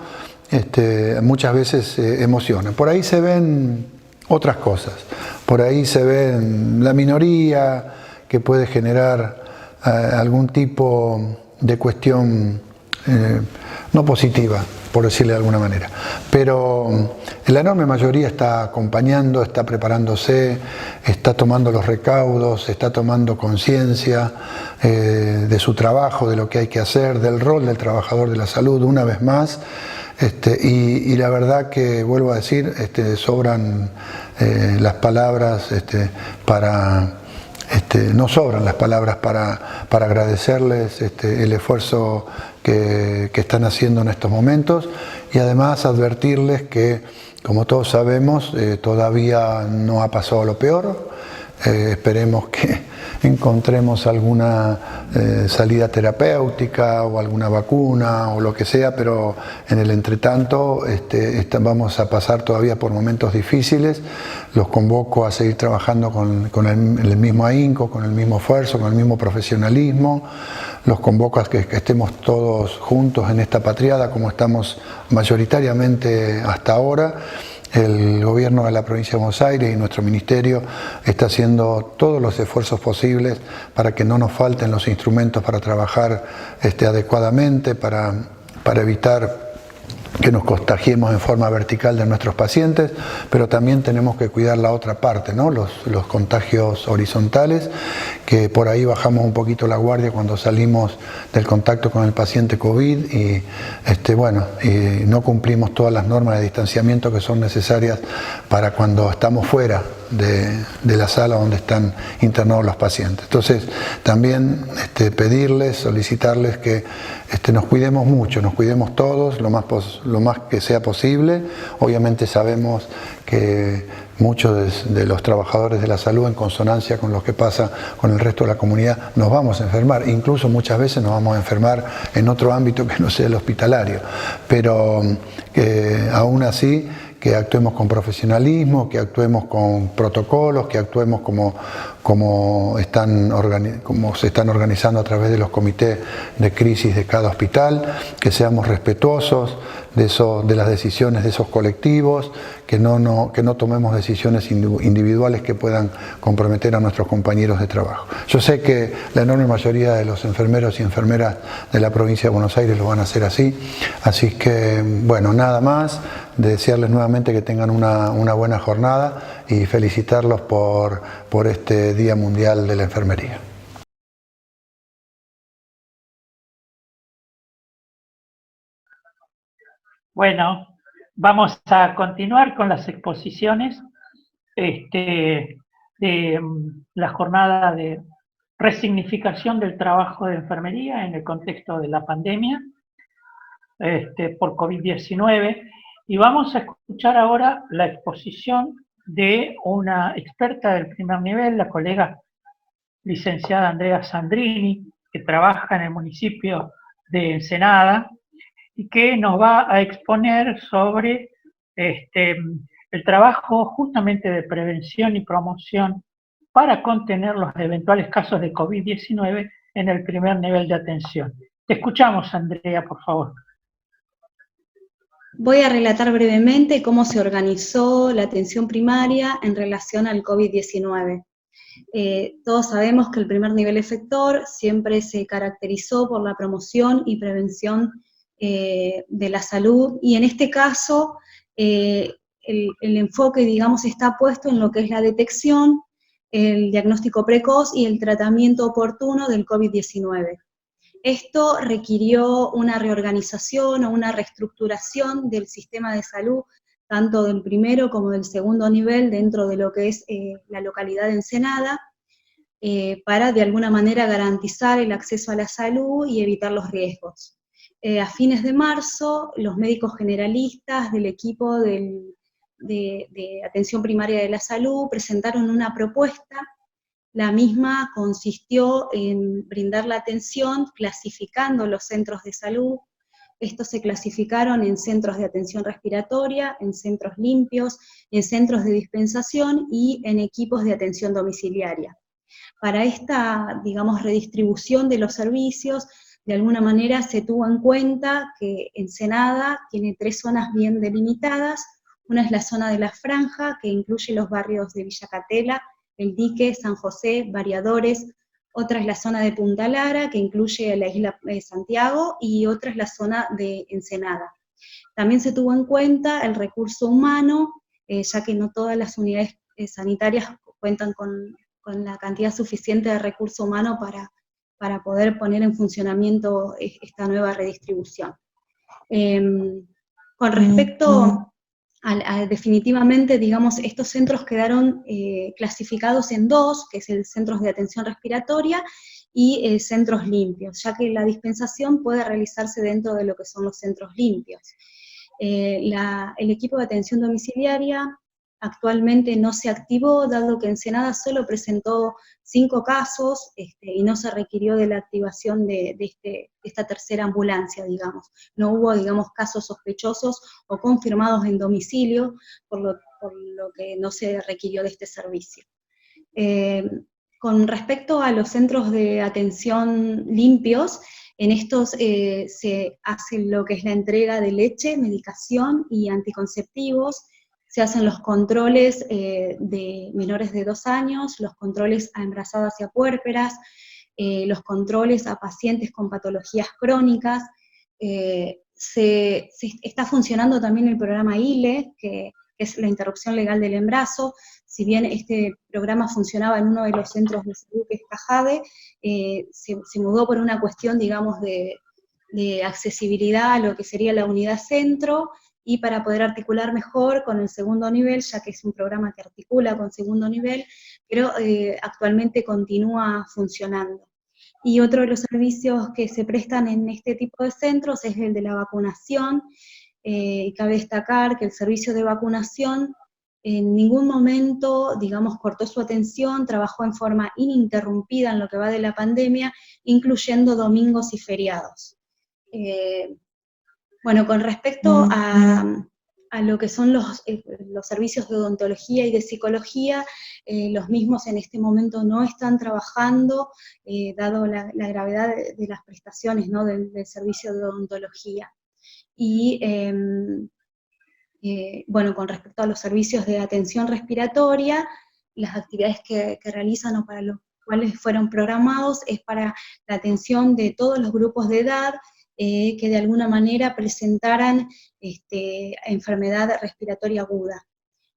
muchas veces emocionan. Por ahí se ven otras cosas, por ahí se ven la minoría que puede generar algún tipo de cuestión no positiva, por decirle de alguna manera. Pero la enorme mayoría está acompañando, está preparándose, está tomando los recaudos, está tomando conciencia de su trabajo, de lo que hay que hacer, del rol del trabajador de la salud, una vez más. Y la verdad que, vuelvo a decir, sobran las palabras no sobran las palabras para agradecerles el esfuerzo que están haciendo en estos momentos, y además advertirles que, como todos sabemos, todavía no ha pasado lo peor. Esperemos que encontremos alguna salida terapéutica o alguna vacuna o lo que sea, pero en el entretanto vamos a pasar todavía por momentos difíciles. Los convoco a seguir trabajando con el mismo ahínco, con el mismo esfuerzo, con el mismo profesionalismo. Los convoco a que estemos todos juntos en esta patriada como estamos mayoritariamente hasta ahora. El gobierno de la provincia de Buenos Aires y nuestro ministerio está haciendo todos los esfuerzos posibles para que no nos falten los instrumentos para trabajar adecuadamente, para evitar que nos contagiemos en forma vertical de nuestros pacientes, pero también tenemos que cuidar la otra parte, ¿no? Los contagios horizontales, que por ahí bajamos un poquito la guardia cuando salimos del contacto con el paciente COVID y no cumplimos todas las normas de distanciamiento que son necesarias para cuando estamos fuera de la sala donde están internados los pacientes. Entonces, también pedirles, solicitarles que nos cuidemos mucho, nos cuidemos todos lo más que sea posible. Obviamente sabemos que muchos de los trabajadores de la salud, en consonancia con lo que pasa con el resto de la comunidad, nos vamos a enfermar, incluso muchas veces nos vamos a enfermar en otro ámbito que no sea el hospitalario, pero aún así que actuemos con profesionalismo, que actuemos con protocolos, que actuemos como se están organizando a través de los comités de crisis de cada hospital, que seamos respetuosos de las decisiones de esos colectivos, que no tomemos decisiones individuales que puedan comprometer a nuestros compañeros de trabajo. Yo sé que la enorme mayoría de los enfermeros y enfermeras de la provincia de Buenos Aires lo van a hacer así que, bueno, nada más, desearles nuevamente que tengan una buena jornada y felicitarlos por este Día Mundial de la Enfermería. Bueno, vamos a continuar con las exposiciones de la jornada de resignificación del trabajo de enfermería en el contexto de la pandemia por COVID-19, y vamos a escuchar ahora la exposición de una experta del primer nivel, la colega licenciada Andrea Sandrini, que trabaja en el municipio de Ensenada, y que nos va a exponer sobre el trabajo justamente de prevención y promoción para contener los eventuales casos de COVID-19 en el primer nivel de atención. Te escuchamos, Andrea, por favor. Voy a relatar brevemente cómo se organizó la atención primaria en relación al COVID-19. Todos sabemos que el primer nivel efector siempre se caracterizó por la promoción y prevención de la salud, y en este caso el enfoque, digamos, está puesto en lo que es la detección, el diagnóstico precoz y el tratamiento oportuno del COVID-19. Esto requirió una reorganización o una reestructuración del sistema de salud, tanto del primero como del segundo nivel dentro de lo que es la localidad de Ensenada, para de alguna manera garantizar el acceso a la salud y evitar los riesgos. A fines de marzo, los médicos generalistas del equipo de atención primaria de la salud presentaron una propuesta. La misma consistió en brindar la atención clasificando los centros de salud. Estos se clasificaron en centros de atención respiratoria, en centros limpios, en centros de dispensación y en equipos de atención domiciliaria. Para esta, digamos, redistribución de los servicios, de alguna manera se tuvo en cuenta que Ensenada tiene 3 zonas bien delimitadas. Una es la zona de la Franja, que incluye los barrios de Villa Catela, El Dique, San José, Variadores. Otra es la zona de Punta Lara, que incluye la isla de Santiago, y otra es la zona de Ensenada. También se tuvo en cuenta el recurso humano, ya que no todas las unidades sanitarias cuentan con la cantidad suficiente de recurso humano para poder poner en funcionamiento esta nueva redistribución. Con respecto definitivamente, digamos, estos centros quedaron clasificados en 2, que es el centros de atención respiratoria y centros limpios, ya que la dispensación puede realizarse dentro de lo que son los centros limpios. El equipo de atención domiciliaria actualmente no se activó, dado que Ensenada solo presentó 5 casos y no se requirió de la activación de esta tercera ambulancia, digamos. No hubo, digamos, casos sospechosos o confirmados en domicilio, por lo que no se requirió de este servicio. Con respecto a los centros de atención limpios, en estos se hace lo que es la entrega de leche, medicación y anticonceptivos. Se hacen los controles de menores de 2 años, los controles a embarazadas y a puérperas, los controles a pacientes con patologías crónicas. Está funcionando también el programa ILE, que es la interrupción legal del embarazo. Si bien este programa funcionaba en uno de los centros de salud, que es Cajade, se mudó por una cuestión, digamos, de accesibilidad a lo que sería la unidad centro, y para poder articular mejor con el segundo nivel, ya que es un programa que articula con segundo nivel, pero actualmente continúa funcionando. Y otro de los servicios que se prestan en este tipo de centros es el de la vacunación. Cabe destacar que el servicio de vacunación en ningún momento, digamos, cortó su atención, trabajó en forma ininterrumpida en lo que va de la pandemia, incluyendo domingos y feriados. Bueno, con respecto a lo que son los servicios de odontología y de psicología, los mismos en este momento no están trabajando, dado la gravedad de las prestaciones, ¿no?, del servicio de odontología. Y Bueno, con respecto a los servicios de atención respiratoria, las actividades que realizan o para los cuales fueron programados es para la atención de todos los grupos de edad que de alguna manera presentaran enfermedad respiratoria aguda.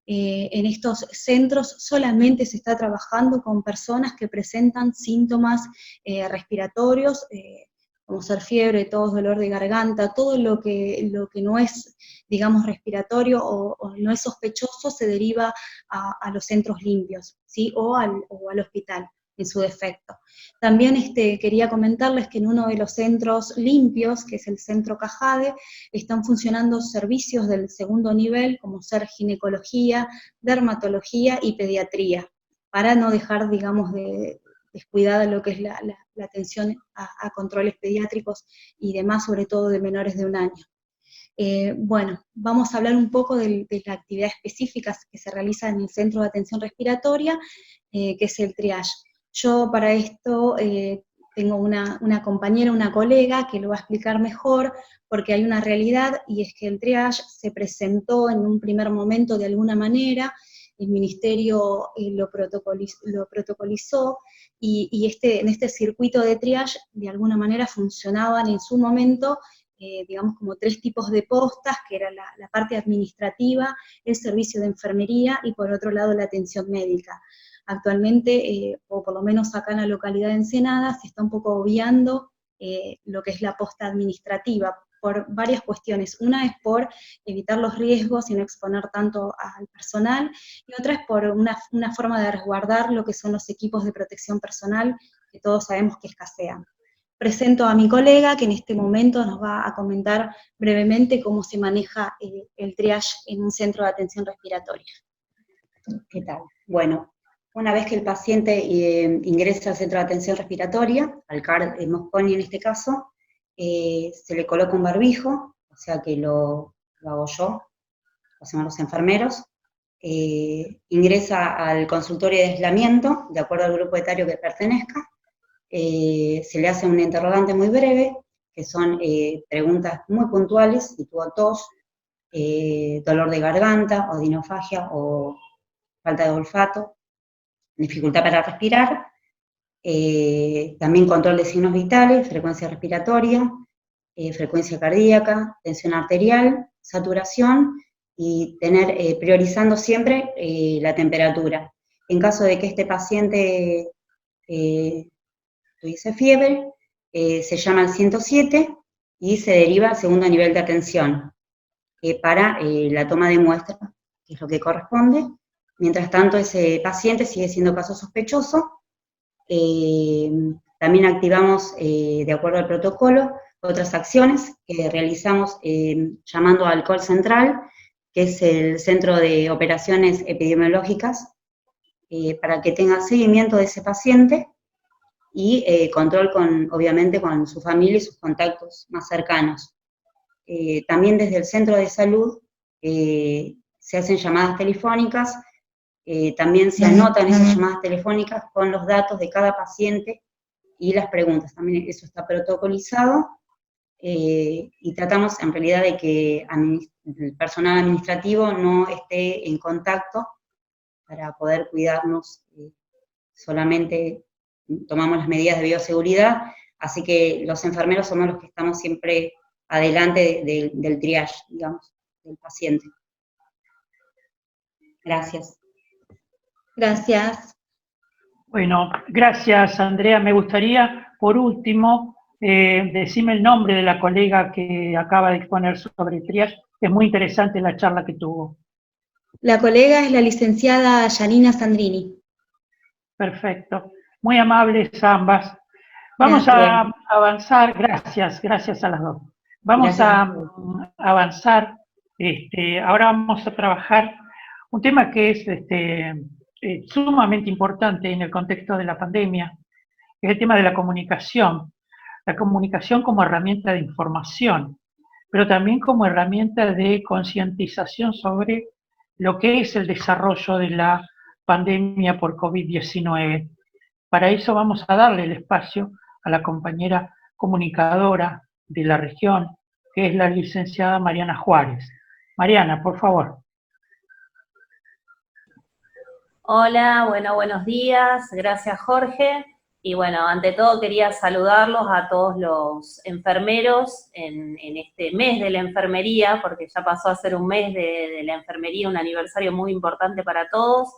En estos centros solamente se está trabajando con personas que presentan síntomas respiratorios, como ser fiebre, tos, dolor de garganta, todo lo que no es, digamos, respiratorio o no es sospechoso se deriva a los centros limpios, ¿sí? o al hospital, en su defecto. También quería comentarles que en uno de los centros limpios, que es el Centro Cajade, están funcionando servicios del segundo nivel, como ser ginecología, dermatología y pediatría, para no dejar, digamos, descuidada lo que es la atención a controles pediátricos y demás, sobre todo de menores de 1 año. Bueno, vamos a hablar un poco de las actividades específicas que se realizan en el Centro de Atención Respiratoria, que es el triage. Yo para esto tengo una compañera, una colega, que lo va a explicar mejor, porque hay una realidad, y es que el triage se presentó en un primer momento de alguna manera, el Ministerio lo protocolizó, y en este circuito de triage, de alguna manera funcionaban en su momento, digamos, como 3 tipos de postas, que era la parte administrativa, el servicio de enfermería, y por otro lado la atención médica. Actualmente, o por lo menos acá en la localidad de Ensenada, se está un poco obviando lo que es la posta administrativa, por varias cuestiones. Una es por evitar los riesgos y no exponer tanto al personal, y otra es por una forma de resguardar lo que son los equipos de protección personal, que todos sabemos que escasean. Presento a mi colega, que en este momento nos va a comentar brevemente cómo se maneja el triage en un centro de atención respiratoria. ¿Qué tal? Bueno, una vez que el paciente ingresa al centro de atención respiratoria, al CAR Mosconi en este caso, se le coloca un barbijo, o sea que lo hago yo, lo hacemos los enfermeros, ingresa al consultorio de aislamiento, de acuerdo al grupo etario que pertenezca, se le hace un interrogante muy breve, que son preguntas muy puntuales, si tuvo tos, dolor de garganta, odinofagia o falta de olfato, dificultad para respirar, también control de signos vitales, frecuencia respiratoria, frecuencia cardíaca, tensión arterial, saturación, y priorizando siempre la temperatura. En caso de que este paciente tuviese fiebre, se llama al 107 y se deriva al segundo nivel de atención para la toma de muestra, que es lo que corresponde. Mientras tanto, ese paciente sigue siendo caso sospechoso. También activamos, de acuerdo al protocolo, otras acciones que realizamos llamando al call central, que es el Centro de Operaciones Epidemiológicas, para que tenga seguimiento de ese paciente y control, obviamente, con su familia y sus contactos más cercanos. También desde el centro de salud se hacen llamadas telefónicas. También se anotan esas llamadas telefónicas con los datos de cada paciente y las preguntas. También eso está protocolizado, y tratamos en realidad de que el personal administrativo no esté en contacto para poder cuidarnos. Solamente tomamos las medidas de bioseguridad, así que los enfermeros somos los que estamos siempre adelante del triage, digamos, del paciente. Gracias. Gracias. Bueno, gracias, Andrea. Me gustaría, por último, decirme el nombre de la colega que acaba de exponer sobre triage. Es muy interesante la charla que tuvo. La colega es la licenciada Yanina Sandrini. Perfecto. Muy amables ambas. Vamos a avanzar. Gracias a las dos. Vamos a avanzar. Ahora vamos a trabajar un tema que es sumamente importante en el contexto de la pandemia, que es el tema de la comunicación como herramienta de información, pero también como herramienta de concientización sobre lo que es el desarrollo de la pandemia por COVID-19. Para eso vamos a darle el espacio a la compañera comunicadora de la región, que es la licenciada Mariana Juárez. Mariana, por favor. Hola, bueno, buenos días, gracias Jorge. Y bueno, ante todo quería saludarlos a todos los enfermeros en este mes de la enfermería, porque ya pasó a ser un mes de la enfermería, un aniversario muy importante para todos.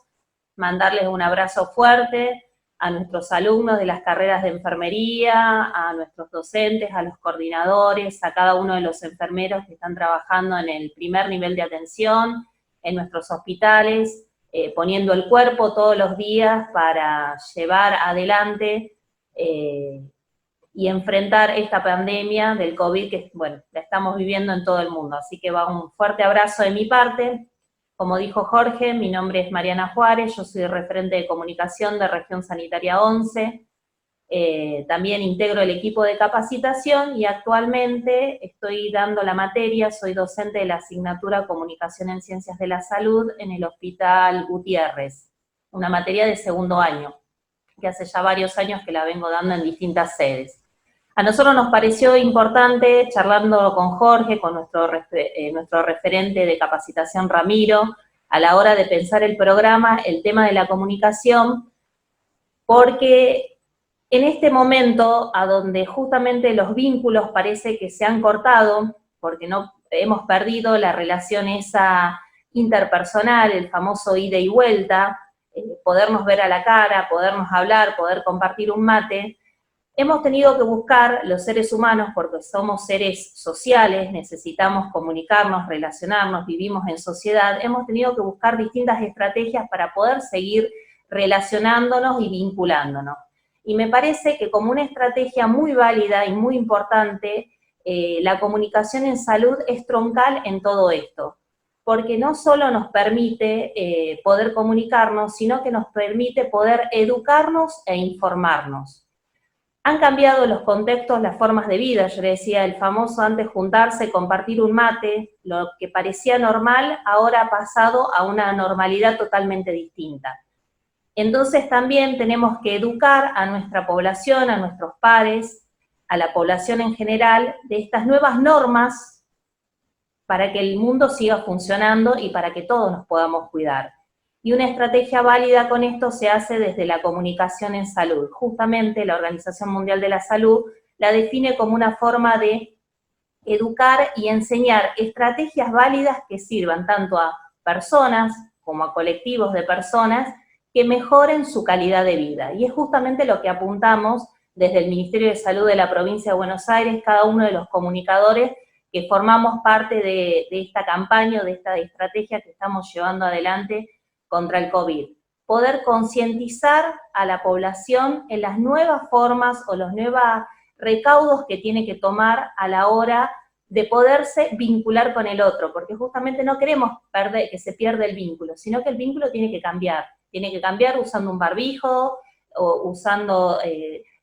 Mandarles un abrazo fuerte a nuestros alumnos de las carreras de enfermería, a nuestros docentes, a los coordinadores, a cada uno de los enfermeros que están trabajando en el primer nivel de atención, en nuestros hospitales, poniendo el cuerpo todos los días para llevar adelante y enfrentar esta pandemia del COVID que, bueno, la estamos viviendo en todo el mundo. Así que va un fuerte abrazo de mi parte. Como dijo Jorge, mi nombre es Mariana Juárez, yo soy referente de comunicación de Región Sanitaria 11. También integro el equipo de capacitación y actualmente estoy dando la materia, soy docente de la asignatura Comunicación en Ciencias de la Salud en el Hospital Gutiérrez, una materia de segundo año, que hace ya varios años que la vengo dando en distintas sedes. A nosotros nos pareció importante, charlando con Jorge, con nuestro referente de capacitación Ramiro, a la hora de pensar el programa, el tema de la comunicación, porque en este momento, a donde justamente los vínculos parece que se han cortado, porque no hemos perdido la relación esa interpersonal, el famoso ida y vuelta, podernos ver a la cara, podernos hablar, poder compartir un mate, hemos tenido que buscar, los seres humanos, porque somos seres sociales, necesitamos comunicarnos, relacionarnos, vivimos en sociedad, hemos tenido que buscar distintas estrategias para poder seguir relacionándonos y vinculándonos. Y me parece que como una estrategia muy válida y muy importante, la comunicación en salud es troncal en todo esto, porque no solo nos permite poder comunicarnos, sino que nos permite poder educarnos e informarnos. Han cambiado los contextos, las formas de vida, yo le decía, el famoso antes juntarse, compartir un mate, lo que parecía normal, ahora ha pasado a una normalidad totalmente distinta. Entonces también tenemos que educar a nuestra población, a nuestros pares, a la población en general, de estas nuevas normas para que el mundo siga funcionando y para que todos nos podamos cuidar. Y una estrategia válida con esto se hace desde la comunicación en salud. Justamente la Organización Mundial de la Salud la define como una forma de educar y enseñar estrategias válidas que sirvan tanto a personas como a colectivos de personas que mejoren su calidad de vida. Y es justamente lo que apuntamos desde el Ministerio de Salud de la Provincia de Buenos Aires, cada uno de los comunicadores que formamos parte de esta campaña, de esta estrategia que estamos llevando adelante contra el COVID. Poder concientizar a la población en las nuevas formas o los nuevos recaudos que tiene que tomar a la hora de poderse vincular con el otro, porque justamente no queremos que se pierda el vínculo, sino que el vínculo tiene que cambiar usando un barbijo, o usando,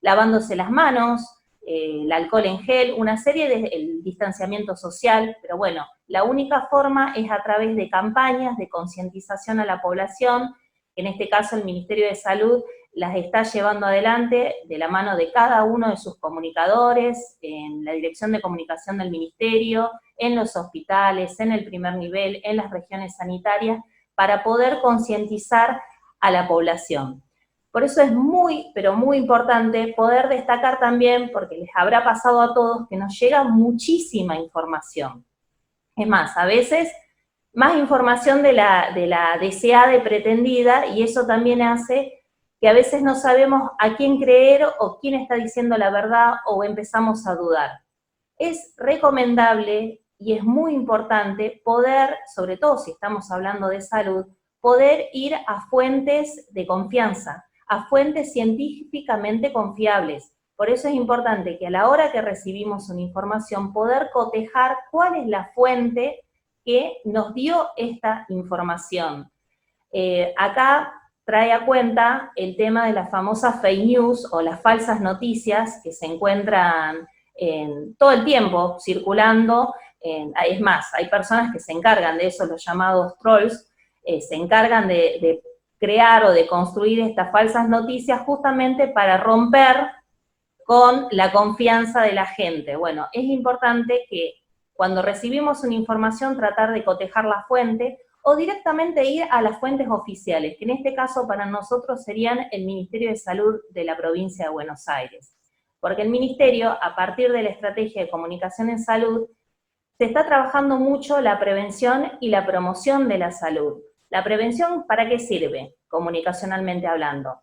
lavándose las manos, el alcohol en gel, una serie de el distanciamiento social, pero bueno, la única forma es a través de campañas de concientización a la población, en este caso el Ministerio de Salud las está llevando adelante de la mano de cada uno de sus comunicadores, en la dirección de comunicación del Ministerio, en los hospitales, en el primer nivel, en las regiones sanitarias, para poder concientizar a la población. Por eso es muy, pero muy importante poder destacar también, porque les habrá pasado a todos, que nos llega muchísima información. Es más, a veces más información de la deseada y pretendida, y eso también hace que a veces no sabemos a quién creer o quién está diciendo la verdad o empezamos a dudar. Es recomendable y es muy importante poder, sobre todo si estamos hablando de salud, poder ir a fuentes de confianza, a fuentes científicamente confiables. Por eso es importante que a la hora que recibimos una información, poder cotejar cuál es la fuente que nos dio esta información. Acá trae a cuenta el tema de las famosas fake news o las falsas noticias que se encuentran todo el tiempo circulando. Es más, hay personas que se encargan de eso, los llamados trolls, se encargan de crear o de construir estas falsas noticias justamente para romper con la confianza de la gente. Bueno, es importante que Cuando recibimos una información, tratar de cotejar la fuente o directamente ir a las fuentes oficiales, que en este caso para nosotros serían el Ministerio de Salud de la provincia de Buenos Aires. Porque el Ministerio, a partir de la estrategia de comunicación en salud, se está trabajando mucho la prevención y la promoción de la salud. ¿La prevención para qué sirve, comunicacionalmente hablando?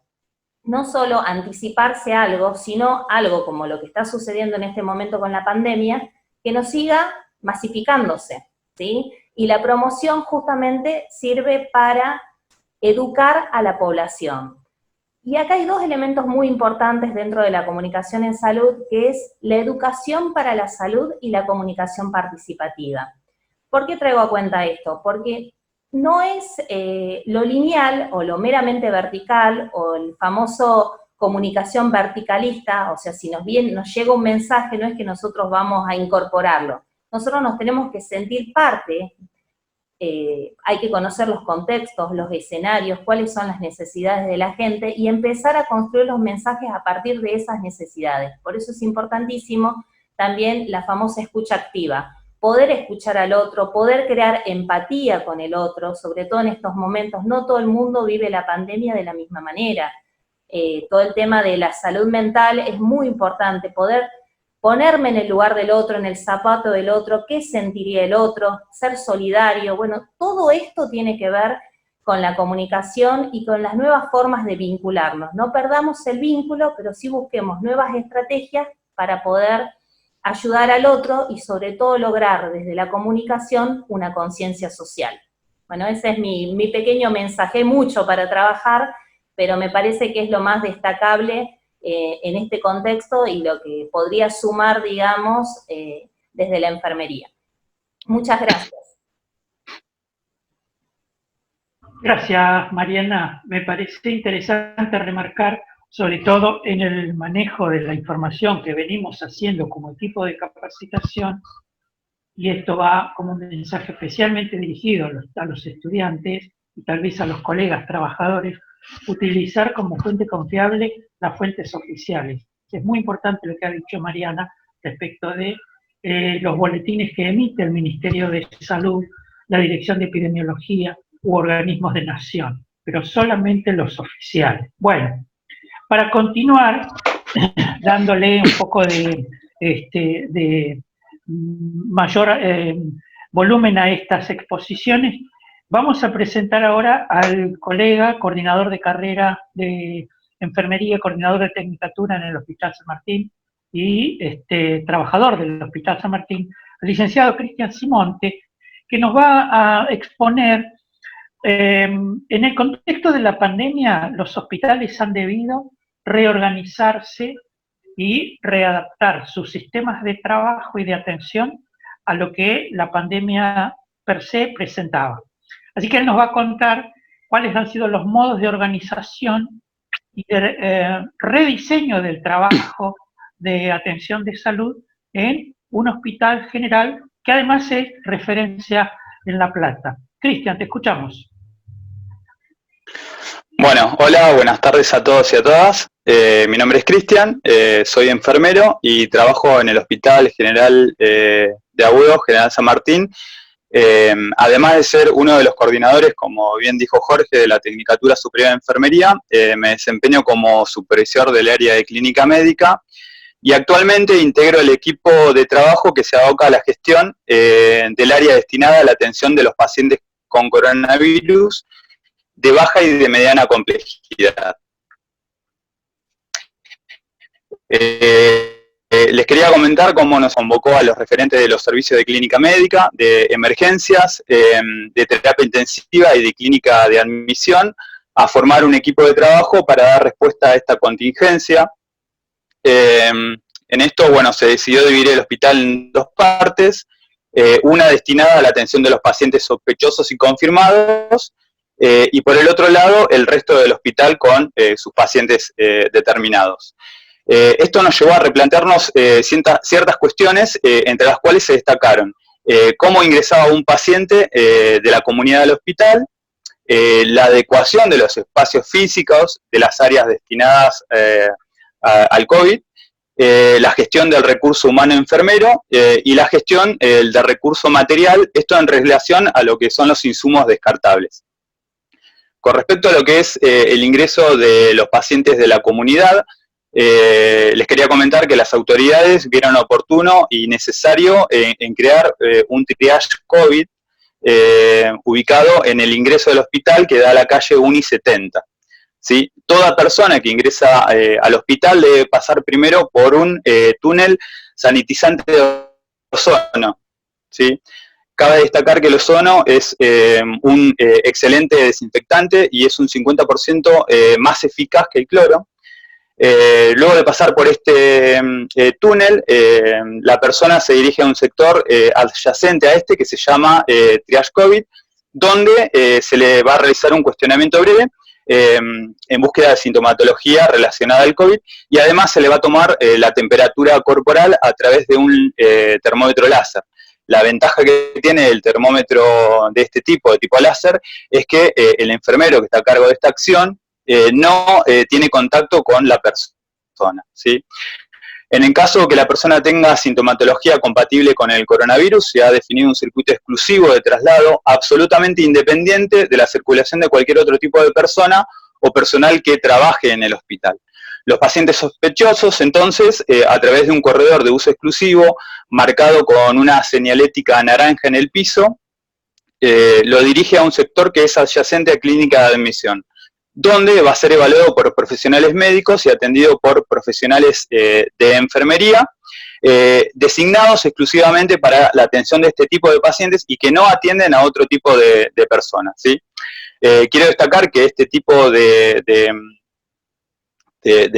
No solo anticiparse a algo, sino algo como lo que está sucediendo en este momento con la pandemia, que nos siga masificándose, ¿sí? Y la promoción justamente sirve para educar a la población. Y acá hay dos elementos muy importantes dentro de la comunicación en salud, que es la educación para la salud y la comunicación participativa. ¿Por qué traigo a cuenta esto? Porque no es lo lineal o lo meramente vertical o el famoso comunicación verticalista, o sea, si nos llega un mensaje, no es que nosotros vamos a incorporarlo. Nosotros nos tenemos que sentir parte, hay que conocer los contextos, los escenarios, cuáles son las necesidades de la gente y empezar a construir los mensajes a partir de esas necesidades. Por eso es importantísimo también la famosa escucha activa. Poder escuchar al otro, poder crear empatía con el otro, sobre todo en estos momentos. No todo el mundo vive la pandemia de la misma manera. Todo el tema de la salud mental es muy importante, poder ponerme en el lugar del otro, en el zapato del otro, qué sentiría el otro, ser solidario. Bueno, todo esto tiene que ver con la comunicación y con las nuevas formas de vincularnos. No perdamos el vínculo, pero sí busquemos nuevas estrategias para poder ayudar al otro y sobre todo lograr desde la comunicación una conciencia social. Bueno, ese es mi pequeño mensaje, mucho para trabajar, pero me parece que es lo más destacable en este contexto y lo que podría sumar, digamos, desde la enfermería. Muchas gracias. Gracias, Mariana. Me parece interesante remarcar, sobre todo en el manejo de la información que venimos haciendo como equipo de capacitación, y esto va como un mensaje especialmente dirigido a los estudiantes y tal vez a los colegas trabajadores, utilizar como fuente confiable las fuentes oficiales. Es muy importante lo que ha dicho Mariana respecto de los boletines que emite el Ministerio de Salud, la Dirección de Epidemiología u organismos de nación, pero solamente los oficiales. Bueno, para continuar, dándole un poco de mayor volumen a estas exposiciones, vamos a presentar ahora al colega, coordinador de carrera de enfermería, coordinador de tecnicatura en el Hospital San Martín y trabajador del Hospital San Martín, el licenciado Cristian Simonte, que nos va a exponer, en el contexto de la pandemia, los hospitales han debido reorganizarse y readaptar sus sistemas de trabajo y de atención a lo que la pandemia per se presentaba. Así que él nos va a contar cuáles han sido los modos de organización y de rediseño del trabajo de atención de salud en un hospital general que además es referencia en La Plata. Cristian, te escuchamos. Bueno, hola, buenas tardes a todos y a todas. Mi nombre es Cristian, soy enfermero y trabajo en el Hospital General de Agudos, General San Martín. Además de ser uno de los coordinadores, como bien dijo Jorge, de la Tecnicatura Superior de Enfermería, me desempeño como supervisor del área de clínica médica y actualmente integro el equipo de trabajo que se aboca a la gestión del área destinada a la atención de los pacientes con coronavirus de baja y de mediana complejidad. Les quería comentar cómo nos convocó a los referentes de los servicios de clínica médica, de emergencias, de terapia intensiva y de clínica de admisión a formar un equipo de trabajo para dar respuesta a esta contingencia. En esto, bueno, se decidió dividir el hospital en dos partes, una destinada a la atención de los pacientes sospechosos y confirmados, y por el otro lado, el resto del hospital con sus pacientes determinados. Esto nos llevó a replantearnos ciertas cuestiones, entre las cuales se destacaron cómo ingresaba un paciente de la comunidad del hospital, la adecuación de los espacios físicos de las áreas destinadas al COVID, la gestión del recurso humano enfermero y la gestión del recurso material, esto en relación a lo que son los insumos descartables. Con respecto a lo que es el ingreso de los pacientes de la comunidad, les quería comentar que las autoridades vieron oportuno y necesario en crear un triage COVID ubicado en el ingreso del hospital que da a la calle Uni 70. ¿Sí? Toda persona que ingresa al hospital debe pasar primero por un túnel sanitizante de ozono. ¿Sí? Cabe destacar que el ozono es un excelente desinfectante y es un 50% más eficaz que el cloro. Luego de pasar por este túnel, la persona se dirige a un sector adyacente a este que se llama Triage COVID, donde se le va a realizar un cuestionamiento breve en búsqueda de sintomatología relacionada al COVID, y además se le va a tomar la temperatura corporal a través de un termómetro láser. La ventaja que tiene el termómetro de este tipo, de tipo láser, es que el enfermero que está a cargo de esta acción no tiene contacto con la persona, ¿sí? En el caso que la persona tenga sintomatología compatible con el coronavirus, se ha definido un circuito exclusivo de traslado absolutamente independiente de la circulación de cualquier otro tipo de persona o personal que trabaje en el hospital. Los pacientes sospechosos, entonces, a través de un corredor de uso exclusivo, marcado con una señalética naranja en el piso, lo dirige a un sector que es adyacente a clínica de admisión, donde va a ser evaluado por profesionales médicos y atendido por profesionales de enfermería, designados exclusivamente para la atención de este tipo de pacientes y que no atienden a otro tipo de personas, ¿sí? Quiero destacar que este tipo de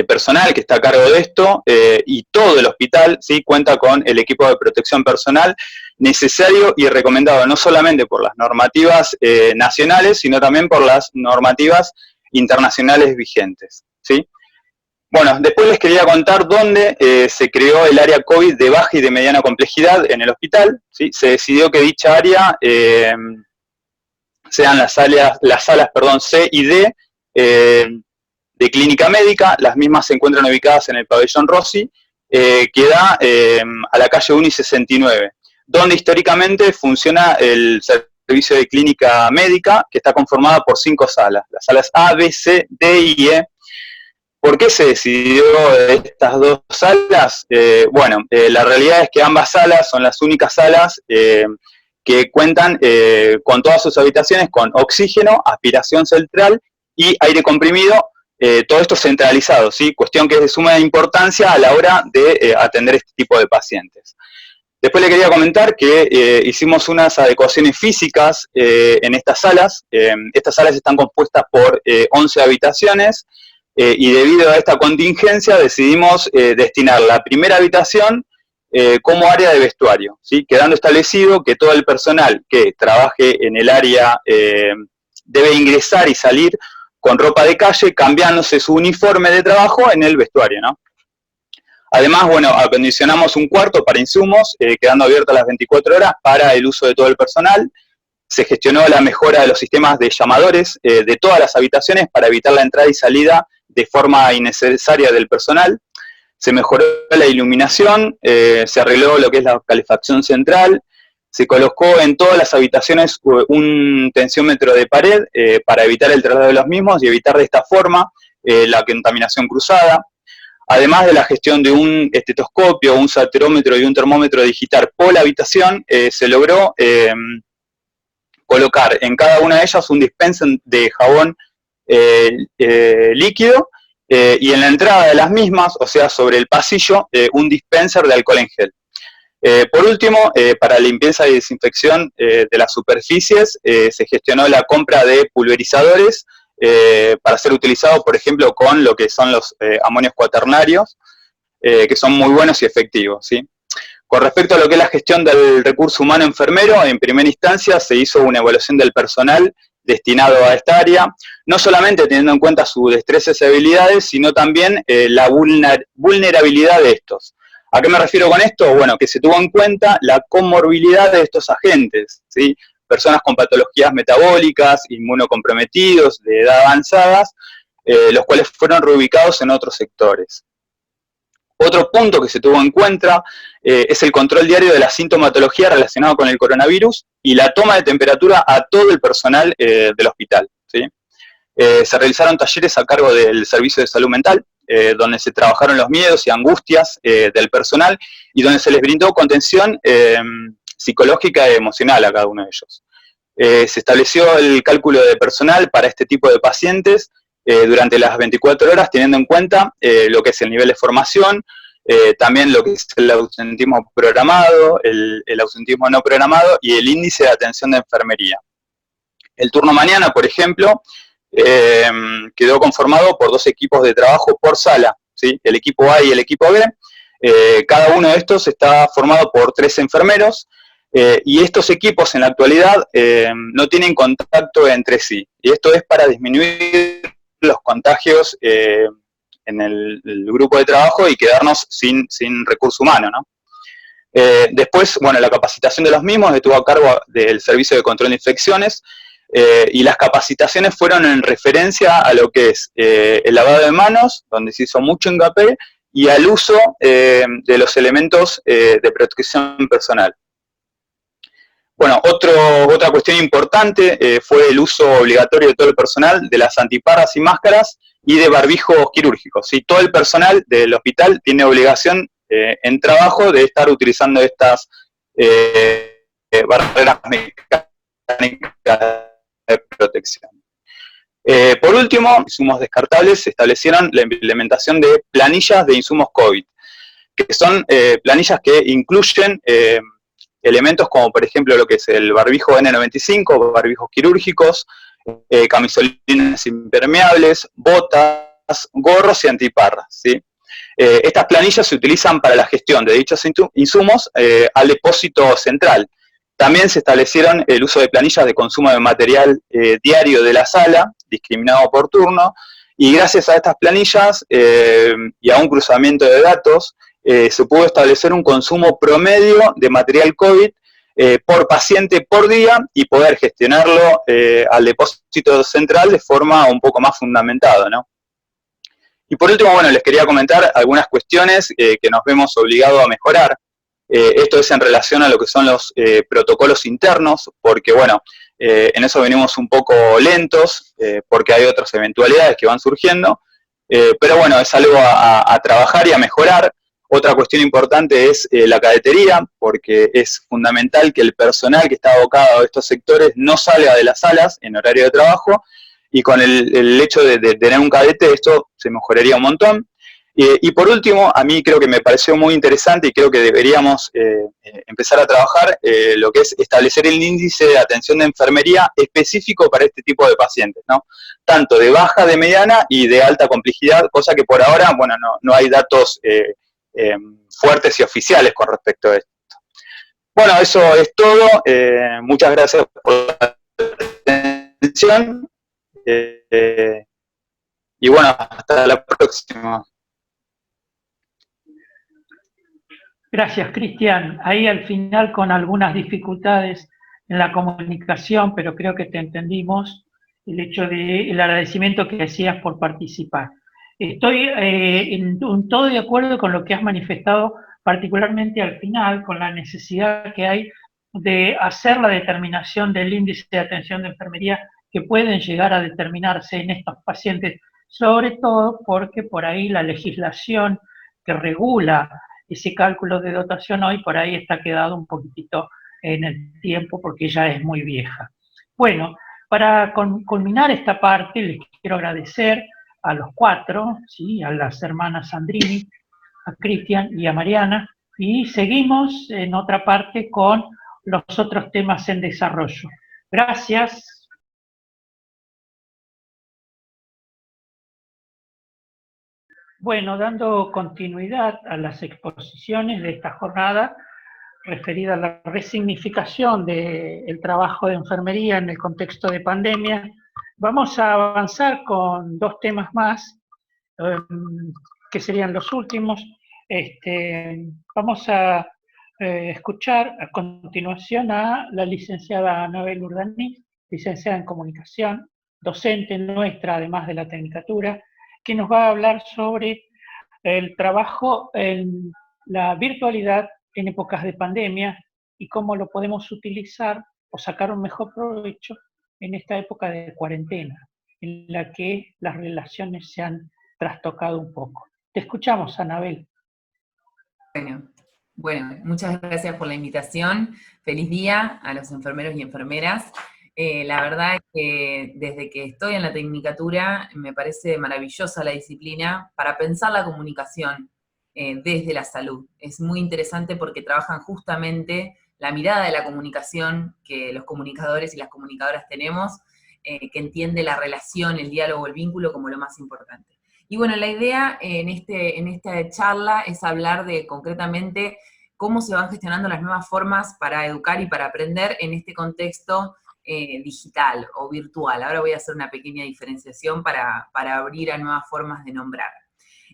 personal que está a cargo de esto y todo el hospital, ¿sí?, cuenta con el equipo de protección personal necesario y recomendado no solamente por las normativas nacionales, sino también por las normativas internacionales vigentes, ¿sí? Bueno, después les quería contar dónde se creó el área COVID de baja y de mediana complejidad en el hospital, ¿sí? Se decidió que dicha área sean las salas C y D de clínica médica. Las mismas se encuentran ubicadas en el pabellón Rossi, que da a la calle Uni 69, donde históricamente funciona el servicio de clínica médica, que está conformada por 5 salas, las salas A, B, C, D y E. ¿Por qué se decidió estas 2 salas? Bueno, la realidad es que ambas salas son las únicas salas que cuentan con todas sus habitaciones con oxígeno, aspiración central y aire comprimido, todo esto centralizado, ¿sí? Cuestión que es de suma importancia a la hora de atender este tipo de pacientes. Después le quería comentar que hicimos unas adecuaciones físicas en estas salas. Estas salas están compuestas por 11 habitaciones y debido a esta contingencia decidimos destinar la primera habitación como área de vestuario, ¿sí? Quedando establecido que todo el personal que trabaje en el área debe ingresar y salir con ropa de calle, cambiándose su uniforme de trabajo en el vestuario, ¿no? Además, bueno, acondicionamos un cuarto para insumos, quedando abierto a las 24 horas para el uso de todo el personal. Se gestionó la mejora de los sistemas de llamadores de todas las habitaciones para evitar la entrada y salida de forma innecesaria del personal. Se mejoró la iluminación, se arregló lo que es la calefacción central, se colocó en todas las habitaciones un tensiómetro de pared para evitar el traslado de los mismos y evitar de esta forma la contaminación cruzada. Además de la gestión de un estetoscopio, un saturómetro y un termómetro digital por habitación, se logró colocar en cada una de ellas un dispenser de jabón líquido y en la entrada de las mismas, o sea, sobre el pasillo, un dispenser de alcohol en gel. Por último, para limpieza y desinfección de las superficies, se gestionó la compra de pulverizadores para ser utilizados, por ejemplo, con lo que son los amonios cuaternarios, que son muy buenos y efectivos, ¿sí? Con respecto a lo que es la gestión del recurso humano enfermero, en primera instancia se hizo una evaluación del personal destinado a esta área, no solamente teniendo en cuenta sus destrezas y habilidades, sino también la vulnerabilidad de estos. ¿A qué me refiero con esto? Bueno, que se tuvo en cuenta la comorbilidad de estos agentes, ¿sí? Personas con patologías metabólicas, inmunocomprometidos, de edad avanzadas, los cuales fueron reubicados en otros sectores. Otro punto que se tuvo en cuenta es el control diario de la sintomatología relacionada con el coronavirus y la toma de temperatura a todo el personal del hospital, ¿sí? Se realizaron talleres a cargo del Servicio de Salud Mental, donde se trabajaron los miedos y angustias del personal y donde se les brindó contención psicológica y emocional a cada uno de ellos. Se estableció el cálculo de personal para este tipo de pacientes durante las 24 horas, teniendo en cuenta lo que es el nivel de formación, también lo que es el ausentismo programado, el ausentismo no programado y el índice de atención de enfermería. El turno mañana, por ejemplo, quedó conformado por 2 equipos de trabajo por sala, ¿sí? El equipo A y el equipo B. Cada uno de estos está formado por 3 enfermeros, y estos equipos en la actualidad no tienen contacto entre sí. Y esto es para disminuir los contagios en el grupo de trabajo y quedarnos sin recurso humano, ¿no? Después, bueno, la capacitación de los mismos estuvo a cargo del Servicio de Control de Infecciones, y las capacitaciones fueron en referencia a lo que es el lavado de manos, donde se hizo mucho hincapié, y al uso de los elementos de protección personal. Bueno, otra cuestión importante fue el uso obligatorio de todo el personal de las antiparras y máscaras y de barbijos quirúrgicos, ¿sí? Todo el personal del hospital tiene obligación en trabajo de estar utilizando estas barreras mecánicas de protección. Por último, insumos descartables, se establecieron la implementación de planillas de insumos COVID, que son planillas que incluyen elementos como, por ejemplo, lo que es el barbijo N95, barbijos quirúrgicos, camisolines impermeables, botas, gorros y antiparras, ¿sí? Estas planillas se utilizan para la gestión de dichos insumos al depósito central. También se establecieron el uso de planillas de consumo de material diario de la sala, discriminado por turno, y gracias a estas planillas y a un cruzamiento de datos, se pudo establecer un consumo promedio de material COVID por paciente por día y poder gestionarlo al depósito central de forma un poco más fundamentada, ¿no? Y por último, bueno, les quería comentar algunas cuestiones que nos vemos obligados a mejorar. Esto es en relación a lo que son los protocolos internos, porque bueno, en eso venimos un poco lentos, porque hay otras eventualidades que van surgiendo, pero bueno, es algo a trabajar y a mejorar. Otra cuestión importante es la cadetería, porque es fundamental que el personal que está abocado a estos sectores no salga de las salas en horario de trabajo, y con el hecho de tener un cadete esto se mejoraría un montón. Y por último, a mí creo que me pareció muy interesante y creo que deberíamos empezar a trabajar lo que es establecer el índice de atención de enfermería específico para este tipo de pacientes, ¿no? Tanto de baja, de mediana y de alta complejidad, cosa que por ahora, bueno, no hay datos fuertes y oficiales con respecto a esto. Bueno, eso es todo. Muchas gracias por la atención. Y bueno, hasta la próxima. Gracias, Cristian. Ahí al final con algunas dificultades en la comunicación, pero creo que te entendimos, el hecho del agradecimiento que hacías por participar. Estoy en todo de acuerdo con lo que has manifestado, particularmente al final, con la necesidad que hay de hacer la determinación del índice de atención de enfermería que pueden llegar a determinarse en estos pacientes, sobre todo porque por ahí la legislación que regula ese cálculo de dotación hoy por ahí está quedado un poquitito en el tiempo porque ya es muy vieja. Bueno, para culminar esta parte les quiero agradecer a los 4, ¿sí? A las hermanas Sandrini, a Cristian y a Mariana, y seguimos en otra parte con los otros temas en desarrollo. Gracias. Bueno, dando continuidad a las exposiciones de esta jornada referida a la resignificación del trabajo de enfermería en el contexto de pandemia, vamos a avanzar con 2 temas más, que serían los últimos. Vamos a escuchar a continuación a la licenciada Anabel Urdaní, licenciada en Comunicación, docente nuestra, además de la Tecnicatura, que nos va a hablar sobre el trabajo en la virtualidad en épocas de pandemia y cómo lo podemos utilizar o sacar un mejor provecho en esta época de cuarentena, en la que las relaciones se han trastocado un poco. Te escuchamos, Anabel. Bueno, muchas gracias por la invitación. Feliz día a los enfermeros y enfermeras. La verdad es que desde que estoy en la Tecnicatura me parece maravillosa la disciplina para pensar la comunicación desde la salud. Es muy interesante porque trabajan justamente la mirada de la comunicación que los comunicadores y las comunicadoras tenemos, que entiende la relación, el diálogo, el vínculo como lo más importante. Y bueno, la idea en esta charla es hablar de concretamente cómo se van gestionando las nuevas formas para educar y para aprender en este contexto digital o virtual. Ahora voy a hacer una pequeña diferenciación para abrir a nuevas formas de nombrar.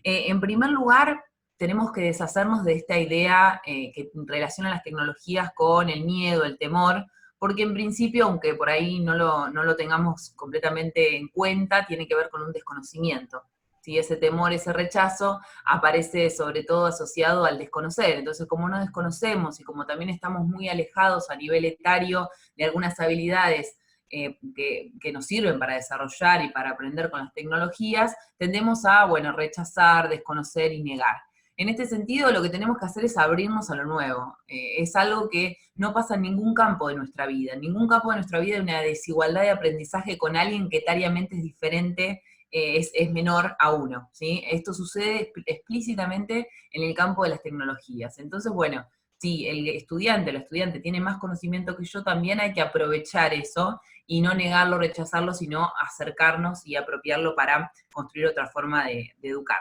En primer lugar, tenemos que deshacernos de esta idea que relaciona las tecnologías con el miedo, el temor, porque en principio, aunque por ahí no lo tengamos completamente en cuenta, tiene que ver con un desconocimiento. ¿Sí? Ese temor, ese rechazo, aparece sobre todo asociado al desconocer. Entonces, como no desconocemos y como también estamos muy alejados a nivel etario de algunas habilidades que nos sirven para desarrollar y para aprender con las tecnologías, tendemos a, bueno, rechazar, desconocer y negar. En este sentido, lo que tenemos que hacer es abrirnos a lo nuevo. Es algo que no pasa en ningún campo de nuestra vida. En ningún campo de nuestra vida hay una desigualdad de aprendizaje con alguien que etariamente es diferente, es menor a uno, ¿sí? Esto sucede explícitamente en el campo de las tecnologías. Entonces, bueno, si el estudiante o la estudiante tiene más conocimiento que yo, también hay que aprovechar eso y no negarlo, rechazarlo, sino acercarnos y apropiarlo para construir otra forma de educar.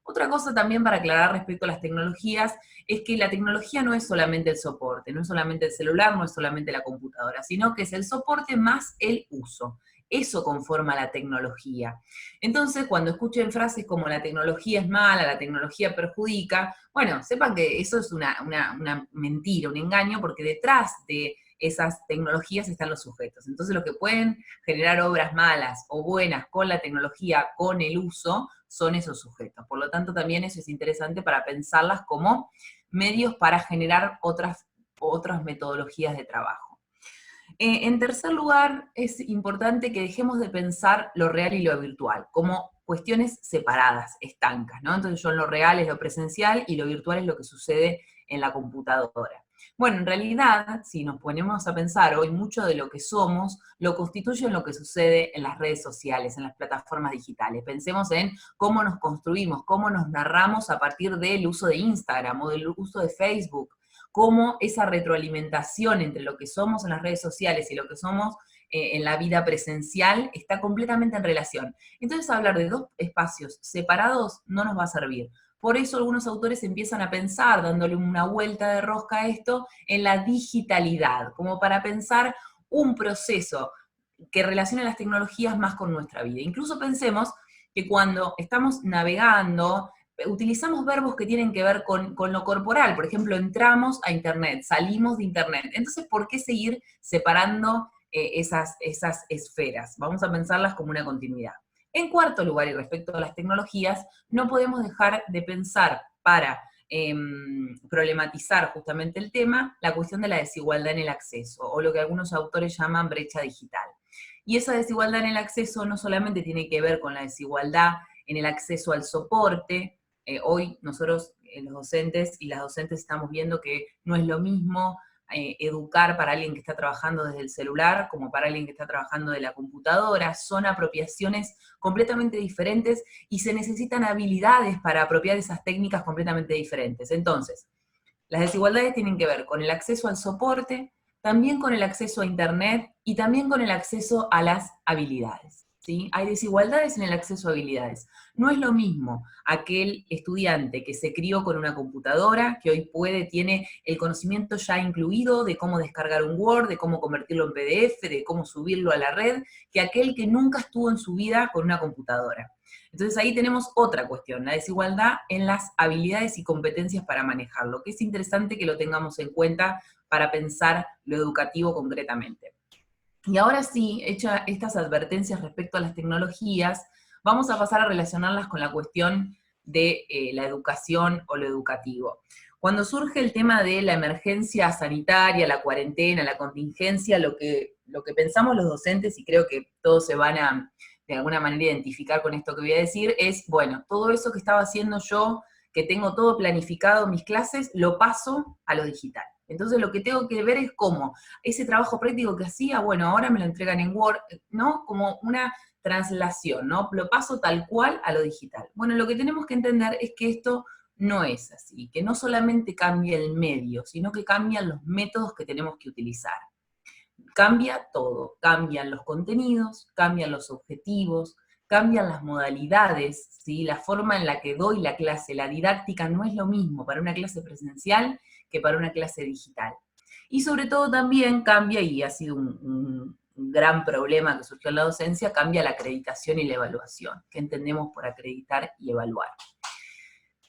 Otra cosa también para aclarar respecto a las tecnologías es que la tecnología no es solamente el soporte, no es solamente el celular, no es solamente la computadora, sino que es el soporte más el uso. Eso conforma la tecnología. Entonces, cuando escuchen frases como la tecnología es mala, la tecnología perjudica, bueno, sepan que eso es una mentira, un engaño, porque detrás de esas tecnologías están los sujetos. Entonces, lo que pueden generar obras malas o buenas con la tecnología, con el uso, son esos sujetos. Por lo tanto, también eso es interesante para pensarlas como medios para generar otras metodologías de trabajo. En tercer lugar, es importante que dejemos de pensar lo real y lo virtual como cuestiones separadas, estancas, ¿no? Entonces yo lo real es lo presencial y lo virtual es lo que sucede en la computadora. Bueno, en realidad, si nos ponemos a pensar hoy, mucho de lo que somos lo constituye lo que sucede en las redes sociales, en las plataformas digitales. Pensemos en cómo nos construimos, cómo nos narramos a partir del uso de Instagram o del uso de Facebook, cómo esa retroalimentación entre lo que somos en las redes sociales y lo que somos en la vida presencial está completamente en relación. Entonces hablar de dos espacios separados no nos va a servir. Por eso algunos autores empiezan a pensar, dándole una vuelta de rosca a esto, en la digitalidad, como para pensar un proceso que relacione las tecnologías más con nuestra vida. Incluso pensemos que cuando estamos navegando, utilizamos verbos que tienen que ver con lo corporal. Por ejemplo, entramos a Internet, salimos de Internet. Entonces, ¿por qué seguir separando esas esferas? Vamos a pensarlas como una continuidad. En cuarto lugar, y respecto a las tecnologías, no podemos dejar de pensar para problematizar justamente el tema, la cuestión de la desigualdad en el acceso, o lo que algunos autores llaman brecha digital. Y esa desigualdad en el acceso no solamente tiene que ver con la desigualdad en el acceso al soporte. Hoy nosotros, los docentes y las docentes, estamos viendo que no es lo mismo educar para alguien que está trabajando desde el celular como para alguien que está trabajando de la computadora. Son apropiaciones completamente diferentes y se necesitan habilidades para apropiar esas técnicas completamente diferentes. Entonces, las desigualdades tienen que ver con el acceso al soporte, también con el acceso a Internet y también con el acceso a las habilidades. ¿Sí? Hay desigualdades en el acceso a habilidades. No es lo mismo aquel estudiante que se crió con una computadora, que hoy tiene el conocimiento ya incluido de cómo descargar un Word, de cómo convertirlo en PDF, de cómo subirlo a la red, que aquel que nunca estuvo en su vida con una computadora. Entonces ahí tenemos otra cuestión, la desigualdad en las habilidades y competencias para manejarlo, que es interesante que lo tengamos en cuenta para pensar lo educativo concretamente. Y ahora sí, hechas estas advertencias respecto a las tecnologías, vamos a pasar a relacionarlas con la cuestión de la educación o lo educativo. Cuando surge el tema de la emergencia sanitaria, la cuarentena, la contingencia, lo que pensamos los docentes, y creo que todos se van a, de alguna manera, identificar con esto que voy a decir, es, bueno, todo eso que estaba haciendo yo, que tengo todo planificado, mis clases, lo paso a lo digital. Entonces lo que tengo que ver es cómo ese trabajo práctico que hacía, bueno, ahora me lo entregan en Word, ¿no? Como una traslación, ¿no? Lo paso tal cual a lo digital. Bueno, lo que tenemos que entender es que esto no es así, que no solamente cambia el medio, sino que cambian los métodos que tenemos que utilizar. Cambia todo, cambian los contenidos, cambian los objetivos, cambian las modalidades, ¿sí? La forma en la que doy la clase, la didáctica no es lo mismo para una clase presencial que para una clase digital. Y sobre todo también cambia, y ha sido un gran problema que surgió en la docencia, cambia la acreditación y la evaluación. ¿Qué entendemos por acreditar y evaluar?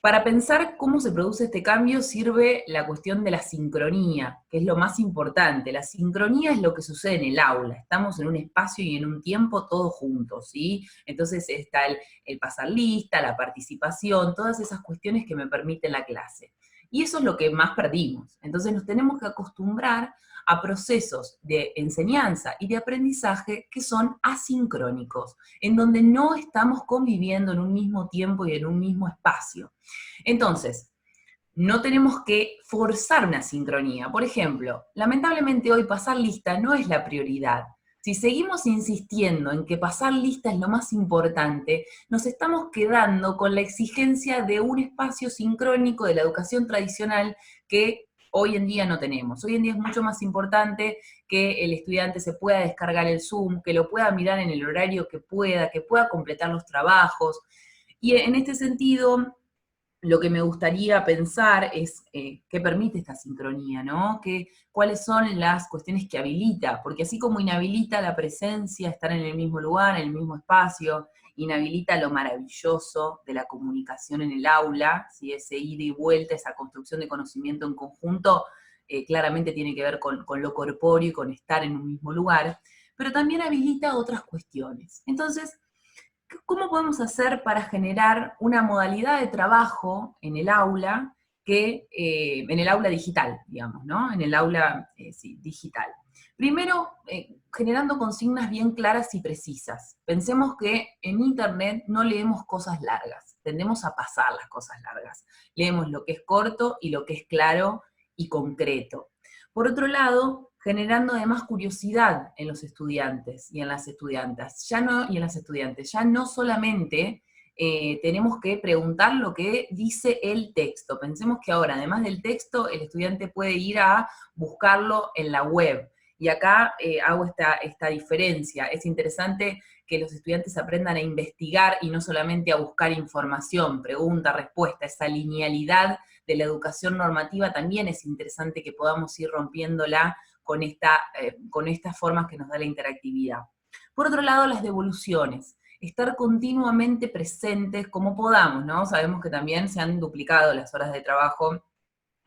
Para pensar cómo se produce este cambio sirve la cuestión de la sincronía, que es lo más importante. La sincronía es lo que sucede en el aula. Estamos en un espacio y en un tiempo todos juntos, ¿sí? Entonces está el pasar lista, la participación, todas esas cuestiones que me permiten la clase. Y eso es lo que más perdimos. Entonces nos tenemos que acostumbrar a procesos de enseñanza y de aprendizaje que son asincrónicos, en donde no estamos conviviendo en un mismo tiempo y en un mismo espacio. Entonces, no tenemos que forzar una sincronía. Por ejemplo, lamentablemente hoy pasar lista no es la prioridad. Si seguimos insistiendo en que pasar lista es lo más importante, nos estamos quedando con la exigencia de un espacio sincrónico de la educación tradicional que hoy en día no tenemos. Hoy en día es mucho más importante que el estudiante se pueda descargar el Zoom, que lo pueda mirar en el horario que pueda completar los trabajos. Y en este sentido, lo que me gustaría pensar es qué permite esta sincronía, ¿no? ¿Cuáles son las cuestiones que habilita? Porque así como inhabilita la presencia, estar en el mismo lugar, en el mismo espacio, inhabilita lo maravilloso de la comunicación en el aula, ¿sí? Ese ida y vuelta, esa construcción de conocimiento en conjunto, claramente tiene que ver con lo corpóreo y con estar en un mismo lugar, pero también habilita otras cuestiones. Entonces, ¿cómo podemos hacer para generar una modalidad de trabajo en el aula, en el aula digital, digamos, ¿no? En el aula digital. Primero, generando consignas bien claras y precisas. Pensemos que en Internet no leemos cosas largas, tendemos a pasar las cosas largas. Leemos lo que es corto y lo que es claro y concreto. Por otro lado, generando además curiosidad en los estudiantes y en las estudiantas. Ya no solamente tenemos que preguntar lo que dice el texto. Pensemos que ahora, además del texto, el estudiante puede ir a buscarlo en la web. Y acá hago esta diferencia. Es interesante que los estudiantes aprendan a investigar y no solamente a buscar información, pregunta, respuesta, esa linealidad de la educación normativa también es interesante que podamos ir rompiéndola con estas formas que nos da la interactividad. Por otro lado, las devoluciones. Estar continuamente presentes como podamos, ¿no? Sabemos que también se han duplicado las horas de trabajo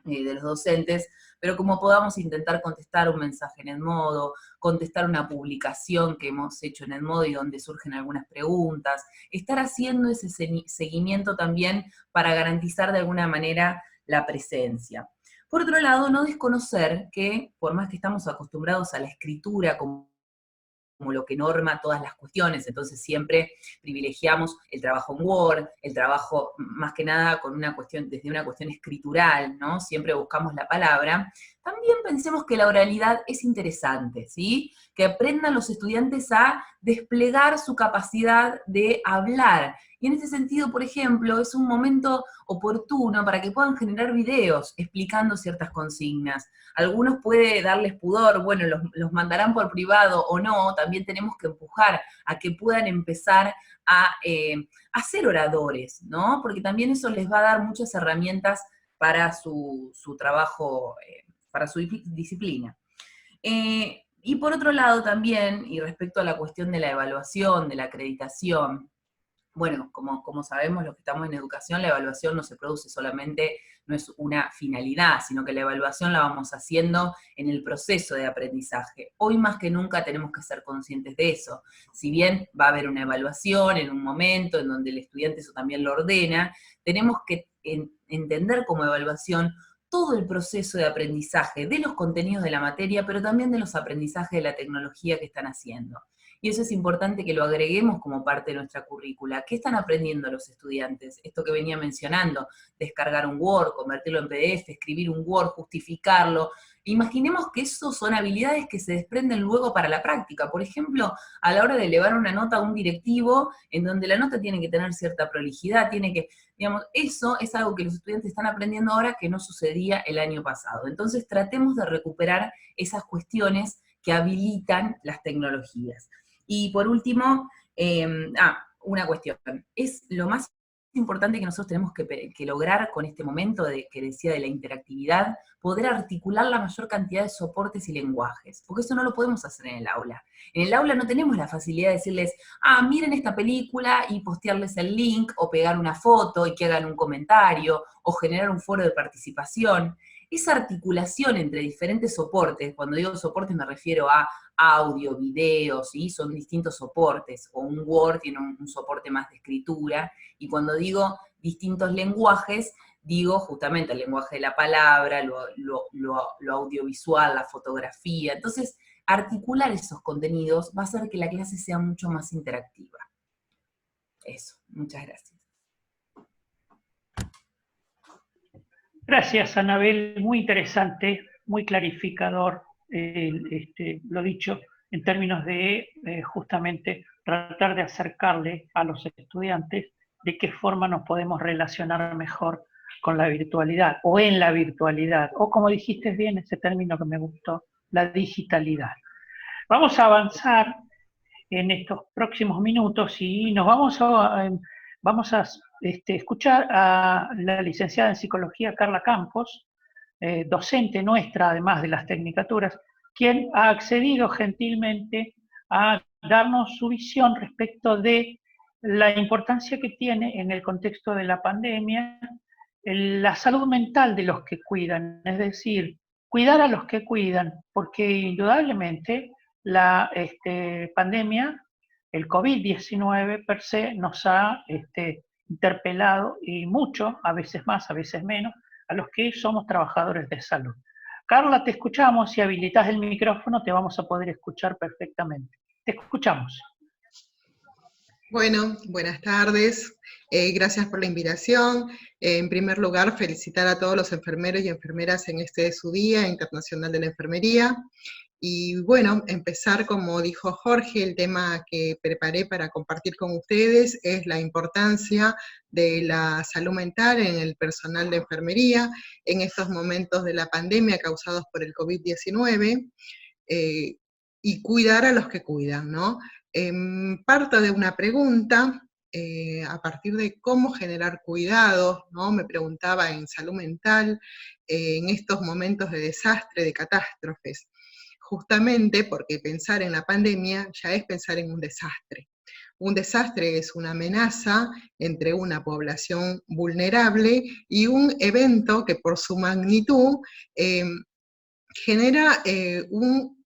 de los docentes, pero como podamos intentar contestar un mensaje en Edmodo, contestar una publicación que hemos hecho en Edmodo y donde surgen algunas preguntas, estar haciendo ese seguimiento también para garantizar de alguna manera la presencia. Por otro lado, no desconocer que, por más que estamos acostumbrados a la escritura como lo que norma todas las cuestiones, entonces siempre privilegiamos el trabajo en Word, el trabajo más que nada desde una cuestión escritural, ¿no? Siempre buscamos la palabra. También pensemos que la oralidad es interesante, ¿sí? Que aprendan los estudiantes a desplegar su capacidad de hablar. Y en ese sentido, por ejemplo, es un momento oportuno para que puedan generar videos explicando ciertas consignas. Algunos puede darles pudor, bueno, los mandarán por privado o no, también tenemos que empujar a que puedan empezar a ser oradores, ¿no? Porque también eso les va a dar muchas herramientas para su trabajo, para su disciplina. Y por otro lado también, y respecto a la cuestión de la evaluación, de la acreditación, bueno, como sabemos los que estamos en educación, la evaluación no se produce solamente, no es una finalidad, sino que la evaluación la vamos haciendo en el proceso de aprendizaje. Hoy más que nunca tenemos que ser conscientes de eso. Si bien va a haber una evaluación en un momento en donde el estudiante eso también lo ordena, tenemos que entender como evaluación todo el proceso de aprendizaje de los contenidos de la materia, pero también de los aprendizajes de la tecnología que están haciendo. Y eso es importante que lo agreguemos como parte de nuestra currícula. ¿Qué están aprendiendo los estudiantes? Esto que venía mencionando, descargar un Word, convertirlo en PDF, escribir un Word, justificarlo. Imaginemos que eso son habilidades que se desprenden luego para la práctica. Por ejemplo, a la hora de elevar una nota a un directivo, en donde la nota tiene que tener cierta prolijidad, tiene que, digamos, eso es algo que los estudiantes están aprendiendo ahora que no sucedía el año pasado. Entonces tratemos de recuperar esas cuestiones que habilitan las tecnologías. Y por último, una cuestión, es lo más importante que nosotros tenemos que lograr con este momento que decía de la interactividad, poder articular la mayor cantidad de soportes y lenguajes, porque eso no lo podemos hacer en el aula. En el aula no tenemos la facilidad de decirles, miren esta película y postearles el link, o pegar una foto y que hagan un comentario, o generar un foro de participación. Esa articulación entre diferentes soportes, cuando digo soportes me refiero a audio, video, ¿sí? Son distintos soportes, o un Word tiene un soporte más de escritura, y cuando digo distintos lenguajes, digo justamente el lenguaje de la palabra, lo audiovisual, la fotografía. Entonces, articular esos contenidos va a hacer que la clase sea mucho más interactiva. Eso, muchas gracias. Gracias, Anabel, muy interesante, muy clarificador, lo dicho, en términos de justamente tratar de acercarle a los estudiantes de qué forma nos podemos relacionar mejor con la virtualidad, o en la virtualidad, o como dijiste bien, ese término que me gustó, la digitalidad. Vamos a avanzar en estos próximos minutos y nos vamos a escuchar a la licenciada en Psicología Carla Campos, docente nuestra, además de las tecnicaturas, quien ha accedido gentilmente a darnos su visión respecto de la importancia que tiene en el contexto de la pandemia la salud mental de los que cuidan, es decir, cuidar a los que cuidan, porque indudablemente la pandemia, el COVID-19 per se, nos ha interpelado y mucho, a veces más, a veces menos, a los que somos trabajadores de salud. Carla, te escuchamos, si habilitas el micrófono te vamos a poder escuchar perfectamente. Te escuchamos. Bueno, buenas tardes, gracias por la invitación. En primer lugar, felicitar a todos los enfermeros y enfermeras en este su Día Internacional de la Enfermería. Y bueno, empezar, como dijo Jorge, el tema que preparé para compartir con ustedes es la importancia de la salud mental en el personal de enfermería en estos momentos de la pandemia causados por el COVID-19 y cuidar a los que cuidan, ¿no? Parto de una pregunta, a partir de cómo generar cuidados, ¿no? Me preguntaba en salud mental, en estos momentos de desastre, de catástrofes. Justamente porque pensar en la pandemia ya es pensar en un desastre. Un desastre es una amenaza entre una población vulnerable y un evento que por su magnitud genera un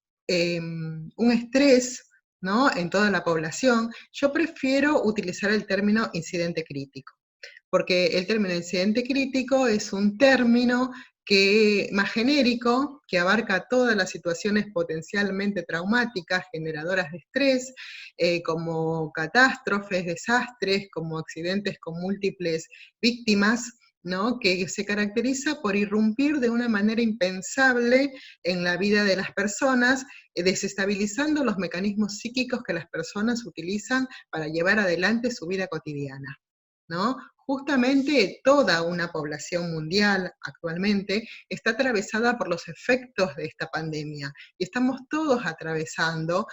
estrés, ¿no?, en toda la población. Yo prefiero utilizar el término incidente crítico, porque el término incidente crítico es un término más genérico, que abarca todas las situaciones potencialmente traumáticas, generadoras de estrés, como catástrofes, desastres, como accidentes con múltiples víctimas, ¿no?, que se caracteriza por irrumpir de una manera impensable en la vida de las personas, desestabilizando los mecanismos psíquicos que las personas utilizan para llevar adelante su vida cotidiana, ¿no? Justamente toda una población mundial actualmente está atravesada por los efectos de esta pandemia, y estamos todos atravesando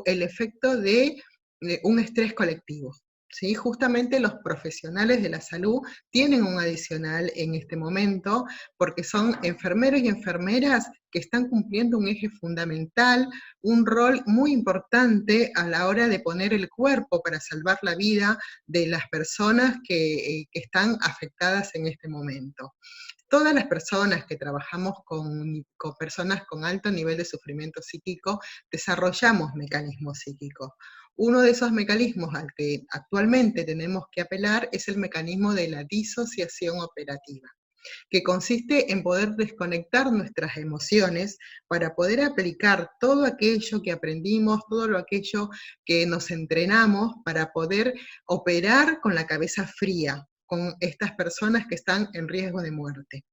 el efecto de un estrés colectivo, ¿sí? Justamente los profesionales de la salud tienen un adicional en este momento, porque son enfermeros y enfermeras que están cumpliendo un eje fundamental, un rol muy importante a la hora de poner el cuerpo para salvar la vida de las personas que están afectadas en este momento. Todas las personas que trabajamos con personas con alto nivel de sufrimiento psíquico, desarrollamos mecanismos psíquicos. Uno de esos mecanismos al que actualmente tenemos que apelar es el mecanismo de la disociación operativa, que consiste en poder desconectar nuestras emociones para poder aplicar todo aquello que aprendimos, todo aquello que nos entrenamos para poder operar con la cabeza fría, con estas personas que están en riesgo de muerte.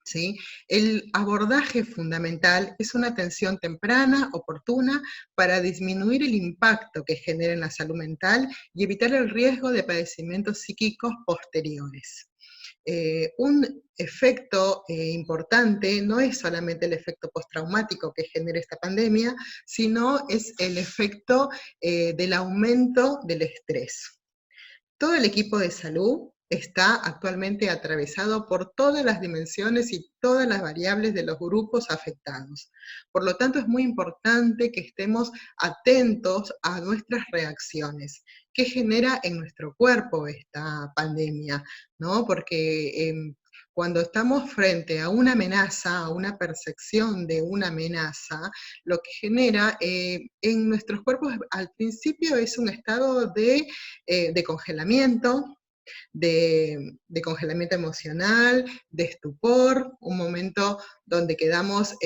¿Sí? El abordaje fundamental es una atención temprana, oportuna, para disminuir el impacto que genera en la salud mental y evitar el riesgo de padecimientos psíquicos posteriores. Un efecto importante no es solamente el efecto postraumático que genera esta pandemia, sino es el efecto del aumento del estrés. Todo el equipo de salud está actualmente atravesado por todas las dimensiones y todas las variables de los grupos afectados. Por lo tanto, es muy importante que estemos atentos a nuestras reacciones. ¿Qué genera en nuestro cuerpo esta pandemia? ¿No? Porque cuando estamos frente a una amenaza, a una percepción de una amenaza, lo que genera en nuestros cuerpos al principio es un estado de congelamiento, de congelamiento emocional, de estupor, un momento donde quedamos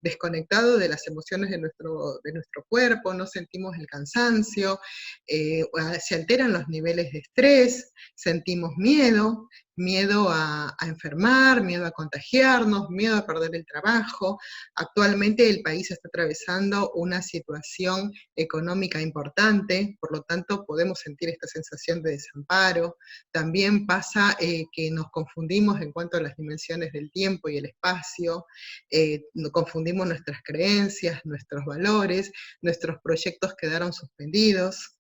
desconectados de las emociones de nuestro cuerpo, no sentimos el cansancio, se alteran los niveles de estrés, sentimos miedo a enfermar, miedo a contagiarnos, miedo a perder el trabajo. Actualmente el país está atravesando una situación económica importante, por lo tanto podemos sentir esta sensación de desamparo. También pasa que nos confundimos en cuanto a las dimensiones del tiempo y el espacio, confundimos nuestras creencias, nuestros valores, nuestros proyectos quedaron suspendidos.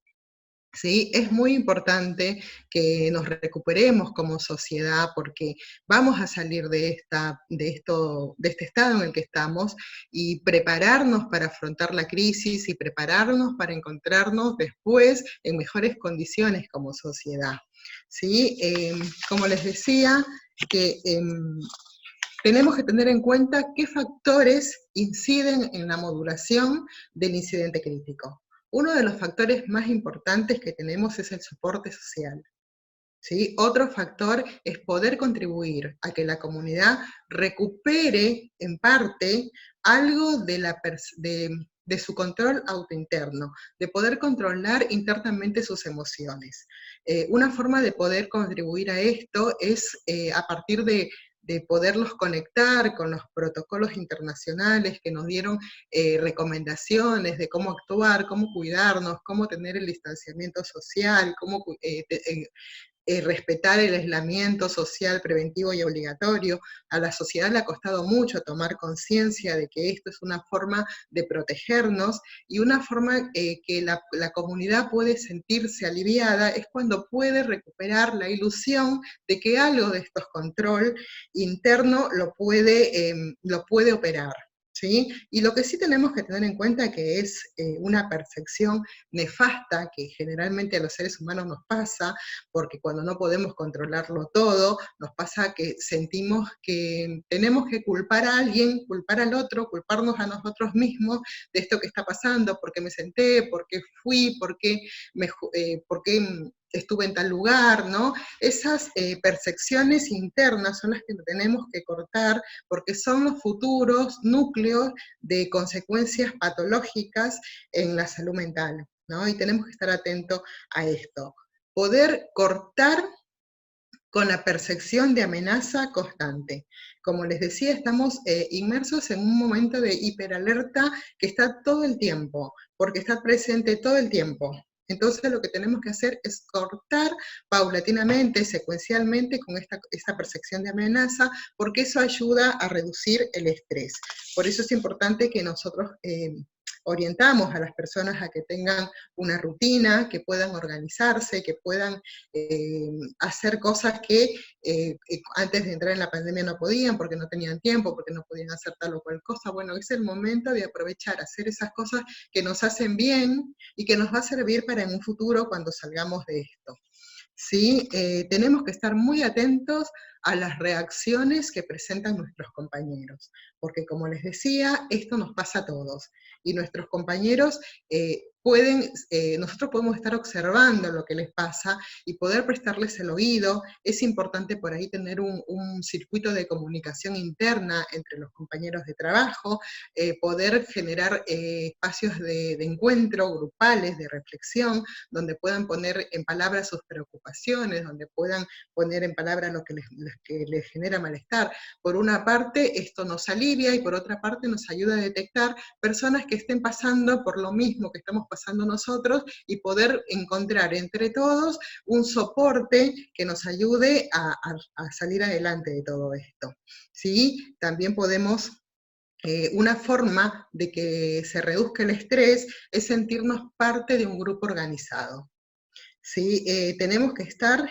¿Sí? Es muy importante que nos recuperemos como sociedad porque vamos a salir de este estado en el que estamos y prepararnos para afrontar la crisis y prepararnos para encontrarnos después en mejores condiciones como sociedad. ¿Sí? Como les decía, que tenemos que tener en cuenta qué factores inciden en la modulación del incidente crítico. Uno de los factores más importantes que tenemos es el soporte social. ¿Sí? Otro factor es poder contribuir a que la comunidad recupere en parte algo de su control autointerno, de poder controlar internamente sus emociones. Una forma de poder contribuir a esto es a partir de poderlos conectar con los protocolos internacionales que nos dieron recomendaciones de cómo actuar, cómo cuidarnos, cómo tener el distanciamiento social, cómo respetar el aislamiento social preventivo y obligatorio. A la sociedad le ha costado mucho tomar conciencia de que esto es una forma de protegernos y una forma que la comunidad puede sentirse aliviada es cuando puede recuperar la ilusión de que algo de estos control interno lo puede operar. ¿Sí? Y lo que sí tenemos que tener en cuenta que es una percepción nefasta que generalmente a los seres humanos nos pasa, porque cuando no podemos controlarlo todo, nos pasa que sentimos que tenemos que culpar a alguien, culpar al otro, culparnos a nosotros mismos de esto que está pasando, por qué me senté, por qué fui, por qué estuve en tal lugar, ¿no? Esas percepciones internas son las que tenemos que cortar porque son los futuros núcleos de consecuencias patológicas en la salud mental, ¿no? Y tenemos que estar atentos a esto. Poder cortar con la percepción de amenaza constante. Como les decía, estamos inmersos en un momento de hiperalerta que está todo el tiempo, porque está presente todo el tiempo. Entonces lo que tenemos que hacer es cortar paulatinamente, secuencialmente con esta percepción de amenaza, porque eso ayuda a reducir el estrés. Por eso es importante que nosotros orientamos a las personas a que tengan una rutina, que puedan organizarse, que puedan hacer cosas que antes de entrar en la pandemia no podían, porque no tenían tiempo, porque no podían hacer tal o cual cosa. Bueno, es el momento de aprovechar, hacer esas cosas que nos hacen bien y que nos va a servir para en un futuro cuando salgamos de esto. ¿Sí? Tenemos que estar muy atentos a las reacciones que presentan nuestros compañeros, porque como les decía, esto nos pasa a todos, y nuestros compañeros nosotros podemos estar observando lo que les pasa y poder prestarles el oído. Es importante por ahí tener un circuito de comunicación interna entre los compañeros de trabajo, poder generar espacios de encuentro grupales, de reflexión, donde puedan poner en palabras sus preocupaciones, donde puedan poner en palabras lo que les genera malestar. Por una parte, esto nos alivia, y por otra parte nos ayuda a detectar personas que estén pasando por lo mismo que estamos pasando nosotros, y poder encontrar entre todos un soporte que nos ayude a salir adelante de todo esto. ¿Sí? También podemos... una forma de que se reduzca el estrés es sentirnos parte de un grupo organizado. ¿Sí? Tenemos que estar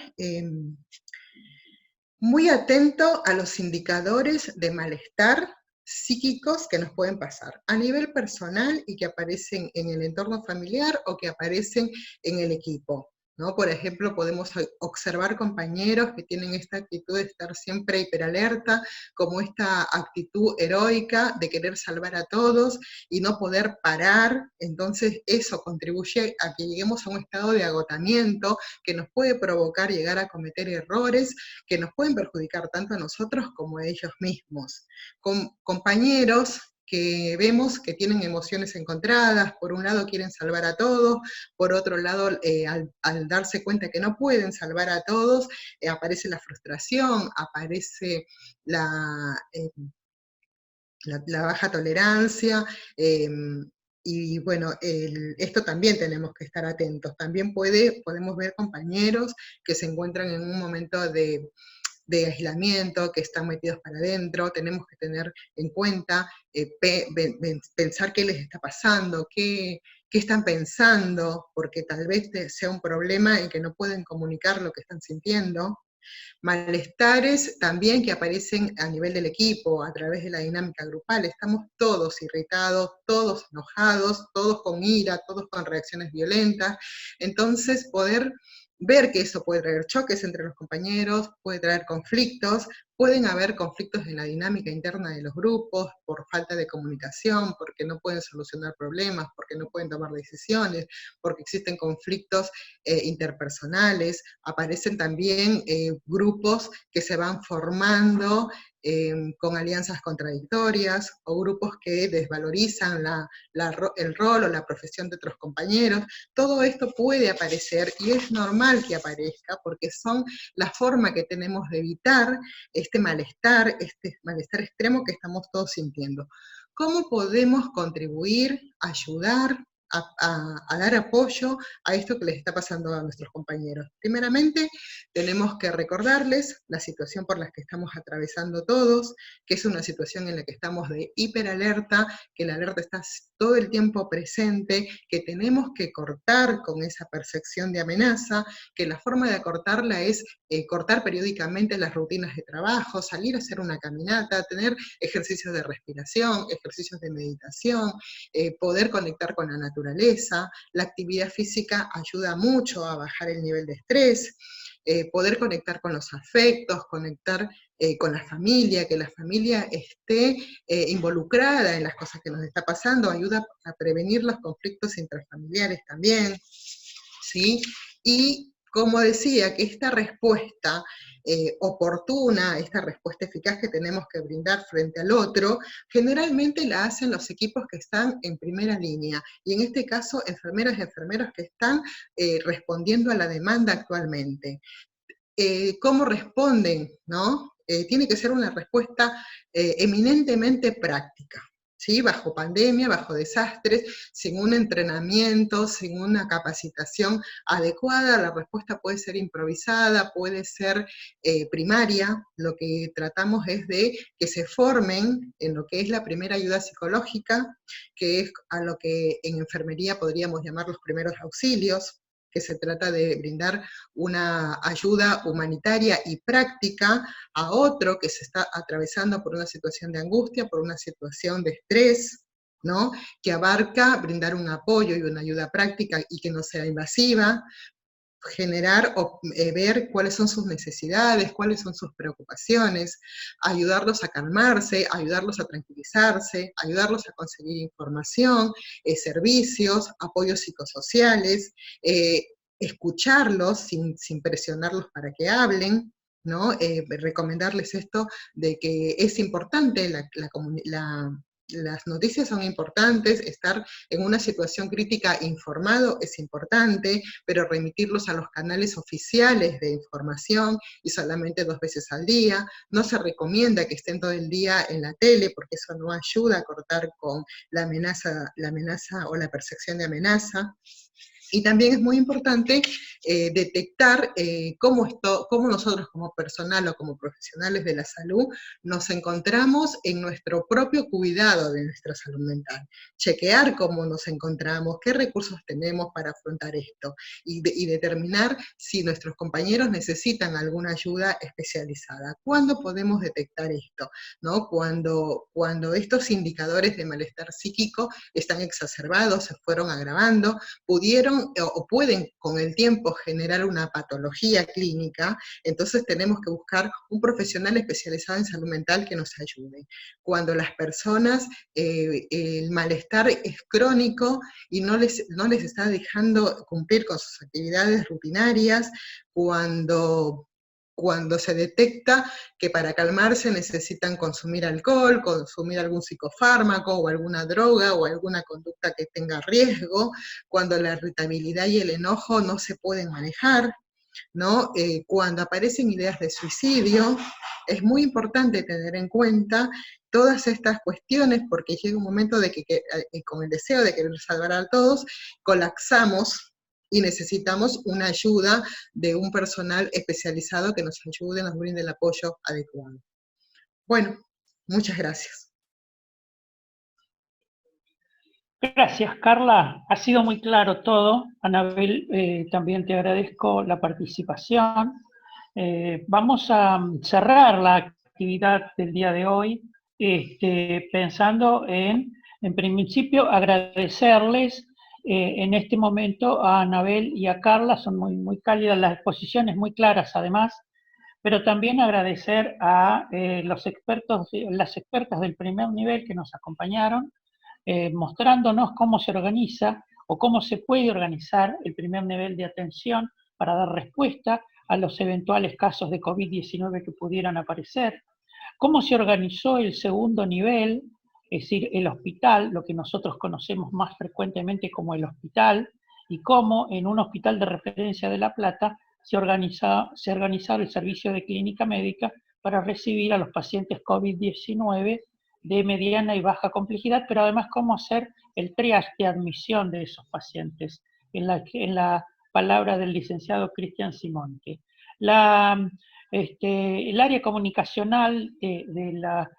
muy atentos a los indicadores de malestar psíquicos que nos pueden pasar a nivel personal y que aparecen en el entorno familiar o que aparecen en el equipo, ¿no? Por ejemplo, podemos observar compañeros que tienen esta actitud de estar siempre hiperalerta, como esta actitud heroica de querer salvar a todos y no poder parar. Entonces eso contribuye a que lleguemos a un estado de agotamiento que nos puede provocar llegar a cometer errores que nos pueden perjudicar tanto a nosotros como a ellos mismos. Compañeros que vemos que tienen emociones encontradas, por un lado quieren salvar a todos, por otro lado al darse cuenta que no pueden salvar a todos, aparece la frustración, aparece la baja tolerancia, y bueno, esto también tenemos que estar atentos. También podemos ver compañeros que se encuentran en un momento de aislamiento, que están metidos para adentro. Tenemos que tener en cuenta, pensar qué les está pasando, qué están pensando, porque tal vez sea un problema en que no pueden comunicar lo que están sintiendo. Malestares también que aparecen a nivel del equipo, a través de la dinámica grupal. Estamos todos irritados, todos enojados, todos con ira, todos con reacciones violentas. Entonces, poder ver que eso puede traer choques entre los compañeros, puede traer conflictos, pueden haber conflictos en la dinámica interna de los grupos por falta de comunicación, porque no pueden solucionar problemas, porque no pueden tomar decisiones, porque existen conflictos interpersonales. Aparecen también grupos que se van formando con alianzas contradictorias, o grupos que desvalorizan el rol o la profesión de otros compañeros. Todo esto puede aparecer, y es normal que aparezca, porque son la forma que tenemos de evitar este malestar extremo que estamos todos sintiendo. ¿Cómo podemos contribuir, ayudar, a dar apoyo a esto que les está pasando a nuestros compañeros? Primeramente, tenemos que recordarles la situación por la que estamos atravesando todos, que es una situación en la que estamos de hiperalerta, que la alerta está todo el tiempo presente, que tenemos que cortar con esa percepción de amenaza, que la forma de cortarla es cortar periódicamente las rutinas de trabajo, salir a hacer una caminata, tener ejercicios de respiración, ejercicios de meditación, poder conectar con la naturaleza. La actividad física ayuda mucho a bajar el nivel de estrés. Poder conectar con los afectos, conectar con la familia, que la familia esté involucrada en las cosas que nos está pasando, ayuda a prevenir los conflictos intrafamiliares también, ¿sí? Y como decía, que esta respuesta oportuna, esta respuesta eficaz que tenemos que brindar frente al otro, generalmente la hacen los equipos que están en primera línea, y en este caso enfermeras y enfermeros que están respondiendo a la demanda actualmente. ¿Cómo responden? ¿No? Tiene que ser una respuesta eminentemente práctica, ¿sí? Bajo pandemia, bajo desastres, sin un entrenamiento, sin una capacitación adecuada, la respuesta puede ser improvisada, puede ser primaria. Lo que tratamos es de que se formen en lo que es la primera ayuda psicológica, que es a lo que en enfermería podríamos llamar los primeros auxilios, que se trata de brindar una ayuda humanitaria y práctica a otro que se está atravesando por una situación de angustia, por una situación de estrés, ¿no? Que abarca brindar un apoyo y una ayuda práctica y que no sea invasiva, generar o ver cuáles son sus necesidades, cuáles son sus preocupaciones, ayudarlos a calmarse, ayudarlos a tranquilizarse, ayudarlos a conseguir información, servicios, apoyos psicosociales, escucharlos sin presionarlos para que hablen, ¿no? Recomendarles esto de que es importante las noticias son importantes, estar en una situación crítica informado es importante, pero remitirlos a los canales oficiales de información y solamente 2 veces al día. No se recomienda que estén todo el día en la tele porque eso no ayuda a cortar con la amenaza o la percepción de amenaza. Y también es muy importante detectar cómo nosotros como personal o como profesionales de la salud nos encontramos en nuestro propio cuidado de nuestra salud mental. Chequear cómo nos encontramos, qué recursos tenemos para afrontar esto y determinar si nuestros compañeros necesitan alguna ayuda especializada. ¿Cuándo podemos detectar esto? ¿No? Cuando estos indicadores de malestar psíquico están exacerbados, se fueron agravando, pudieron o pueden con el tiempo generar una patología clínica, entonces tenemos que buscar un profesional especializado en salud mental que nos ayude. Cuando las personas, el malestar es crónico y no les está dejando cumplir con sus actividades rutinarias, cuando se detecta que para calmarse necesitan consumir alcohol, consumir algún psicofármaco o alguna droga o alguna conducta que tenga riesgo, cuando la irritabilidad y el enojo no se pueden manejar, ¿no? Cuando aparecen ideas de suicidio, es muy importante tener en cuenta todas estas cuestiones porque llega un momento de que con el deseo de querer salvar a todos, colapsamos y necesitamos una ayuda de un personal especializado que nos ayude, nos brinde el apoyo adecuado. Bueno, muchas gracias. Gracias, Carla. Ha sido muy claro todo. Anabel, también te agradezco la participación. Vamos a cerrar la actividad del día de hoy pensando en principio, agradecerles en este momento a Anabel y a Carla. Son muy, muy cálidas las exposiciones, muy claras además, pero también agradecer a los expertos, las expertas del primer nivel que nos acompañaron, mostrándonos cómo se organiza o cómo se puede organizar el primer nivel de atención para dar respuesta a los eventuales casos de COVID-19 que pudieran aparecer, cómo se organizó el segundo nivel, es decir, el hospital, lo que nosotros conocemos más frecuentemente como el hospital, y cómo en un hospital de referencia de La Plata se organizaba el servicio de clínica médica para recibir a los pacientes COVID-19 de mediana y baja complejidad, pero además cómo hacer el triage de admisión de esos pacientes, en la palabra del licenciado Cristian Simonte. El área comunicacional de la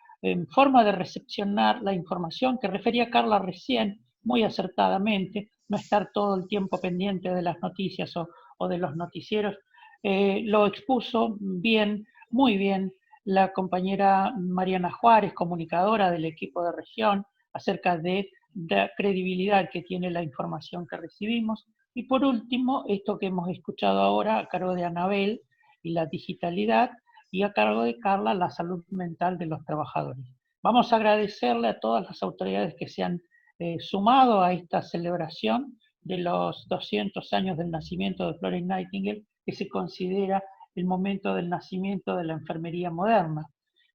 forma de recepcionar la información que refería Carla recién, muy acertadamente, no estar todo el tiempo pendiente de las noticias o de los noticieros, lo expuso bien, muy bien, la compañera Mariana Juárez, comunicadora del equipo de región, acerca de la credibilidad que tiene la información que recibimos. Y por último, esto que hemos escuchado ahora a cargo de Anabel y la digitalidad, y a cargo de Carla la salud mental de los trabajadores. Vamos a agradecerle a todas las autoridades que se han sumado a esta celebración de los 200 años del nacimiento de Florence Nightingale, que se considera el momento del nacimiento de la enfermería moderna.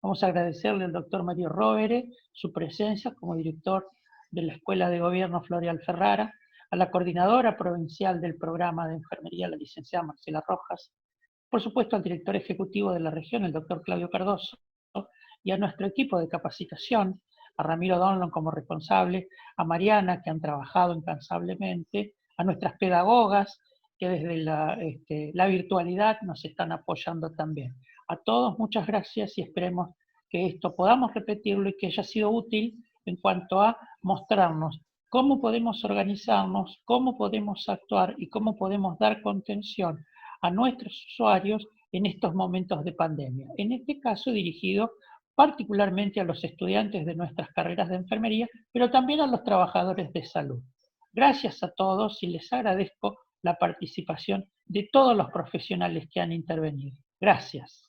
Vamos a agradecerle al doctor Mario Rovere su presencia como director de la Escuela de Gobierno Floreal Ferrara, a la coordinadora provincial del programa de enfermería, la licenciada Marcela Rojas, por supuesto al director ejecutivo de la región, el doctor Claudio Cardoso, y a nuestro equipo de capacitación, a Ramiro Donlon como responsable, a Mariana, que han trabajado incansablemente, a nuestras pedagogas, que desde la virtualidad nos están apoyando también. A todos muchas gracias y esperemos que esto podamos repetirlo y que haya sido útil en cuanto a mostrarnos cómo podemos organizarnos, cómo podemos actuar y cómo podemos dar contención a nuestros usuarios en estos momentos de pandemia. En este caso dirigido particularmente a los estudiantes de nuestras carreras de enfermería, pero también a los trabajadores de salud. Gracias a todos y les agradezco la participación de todos los profesionales que han intervenido. Gracias.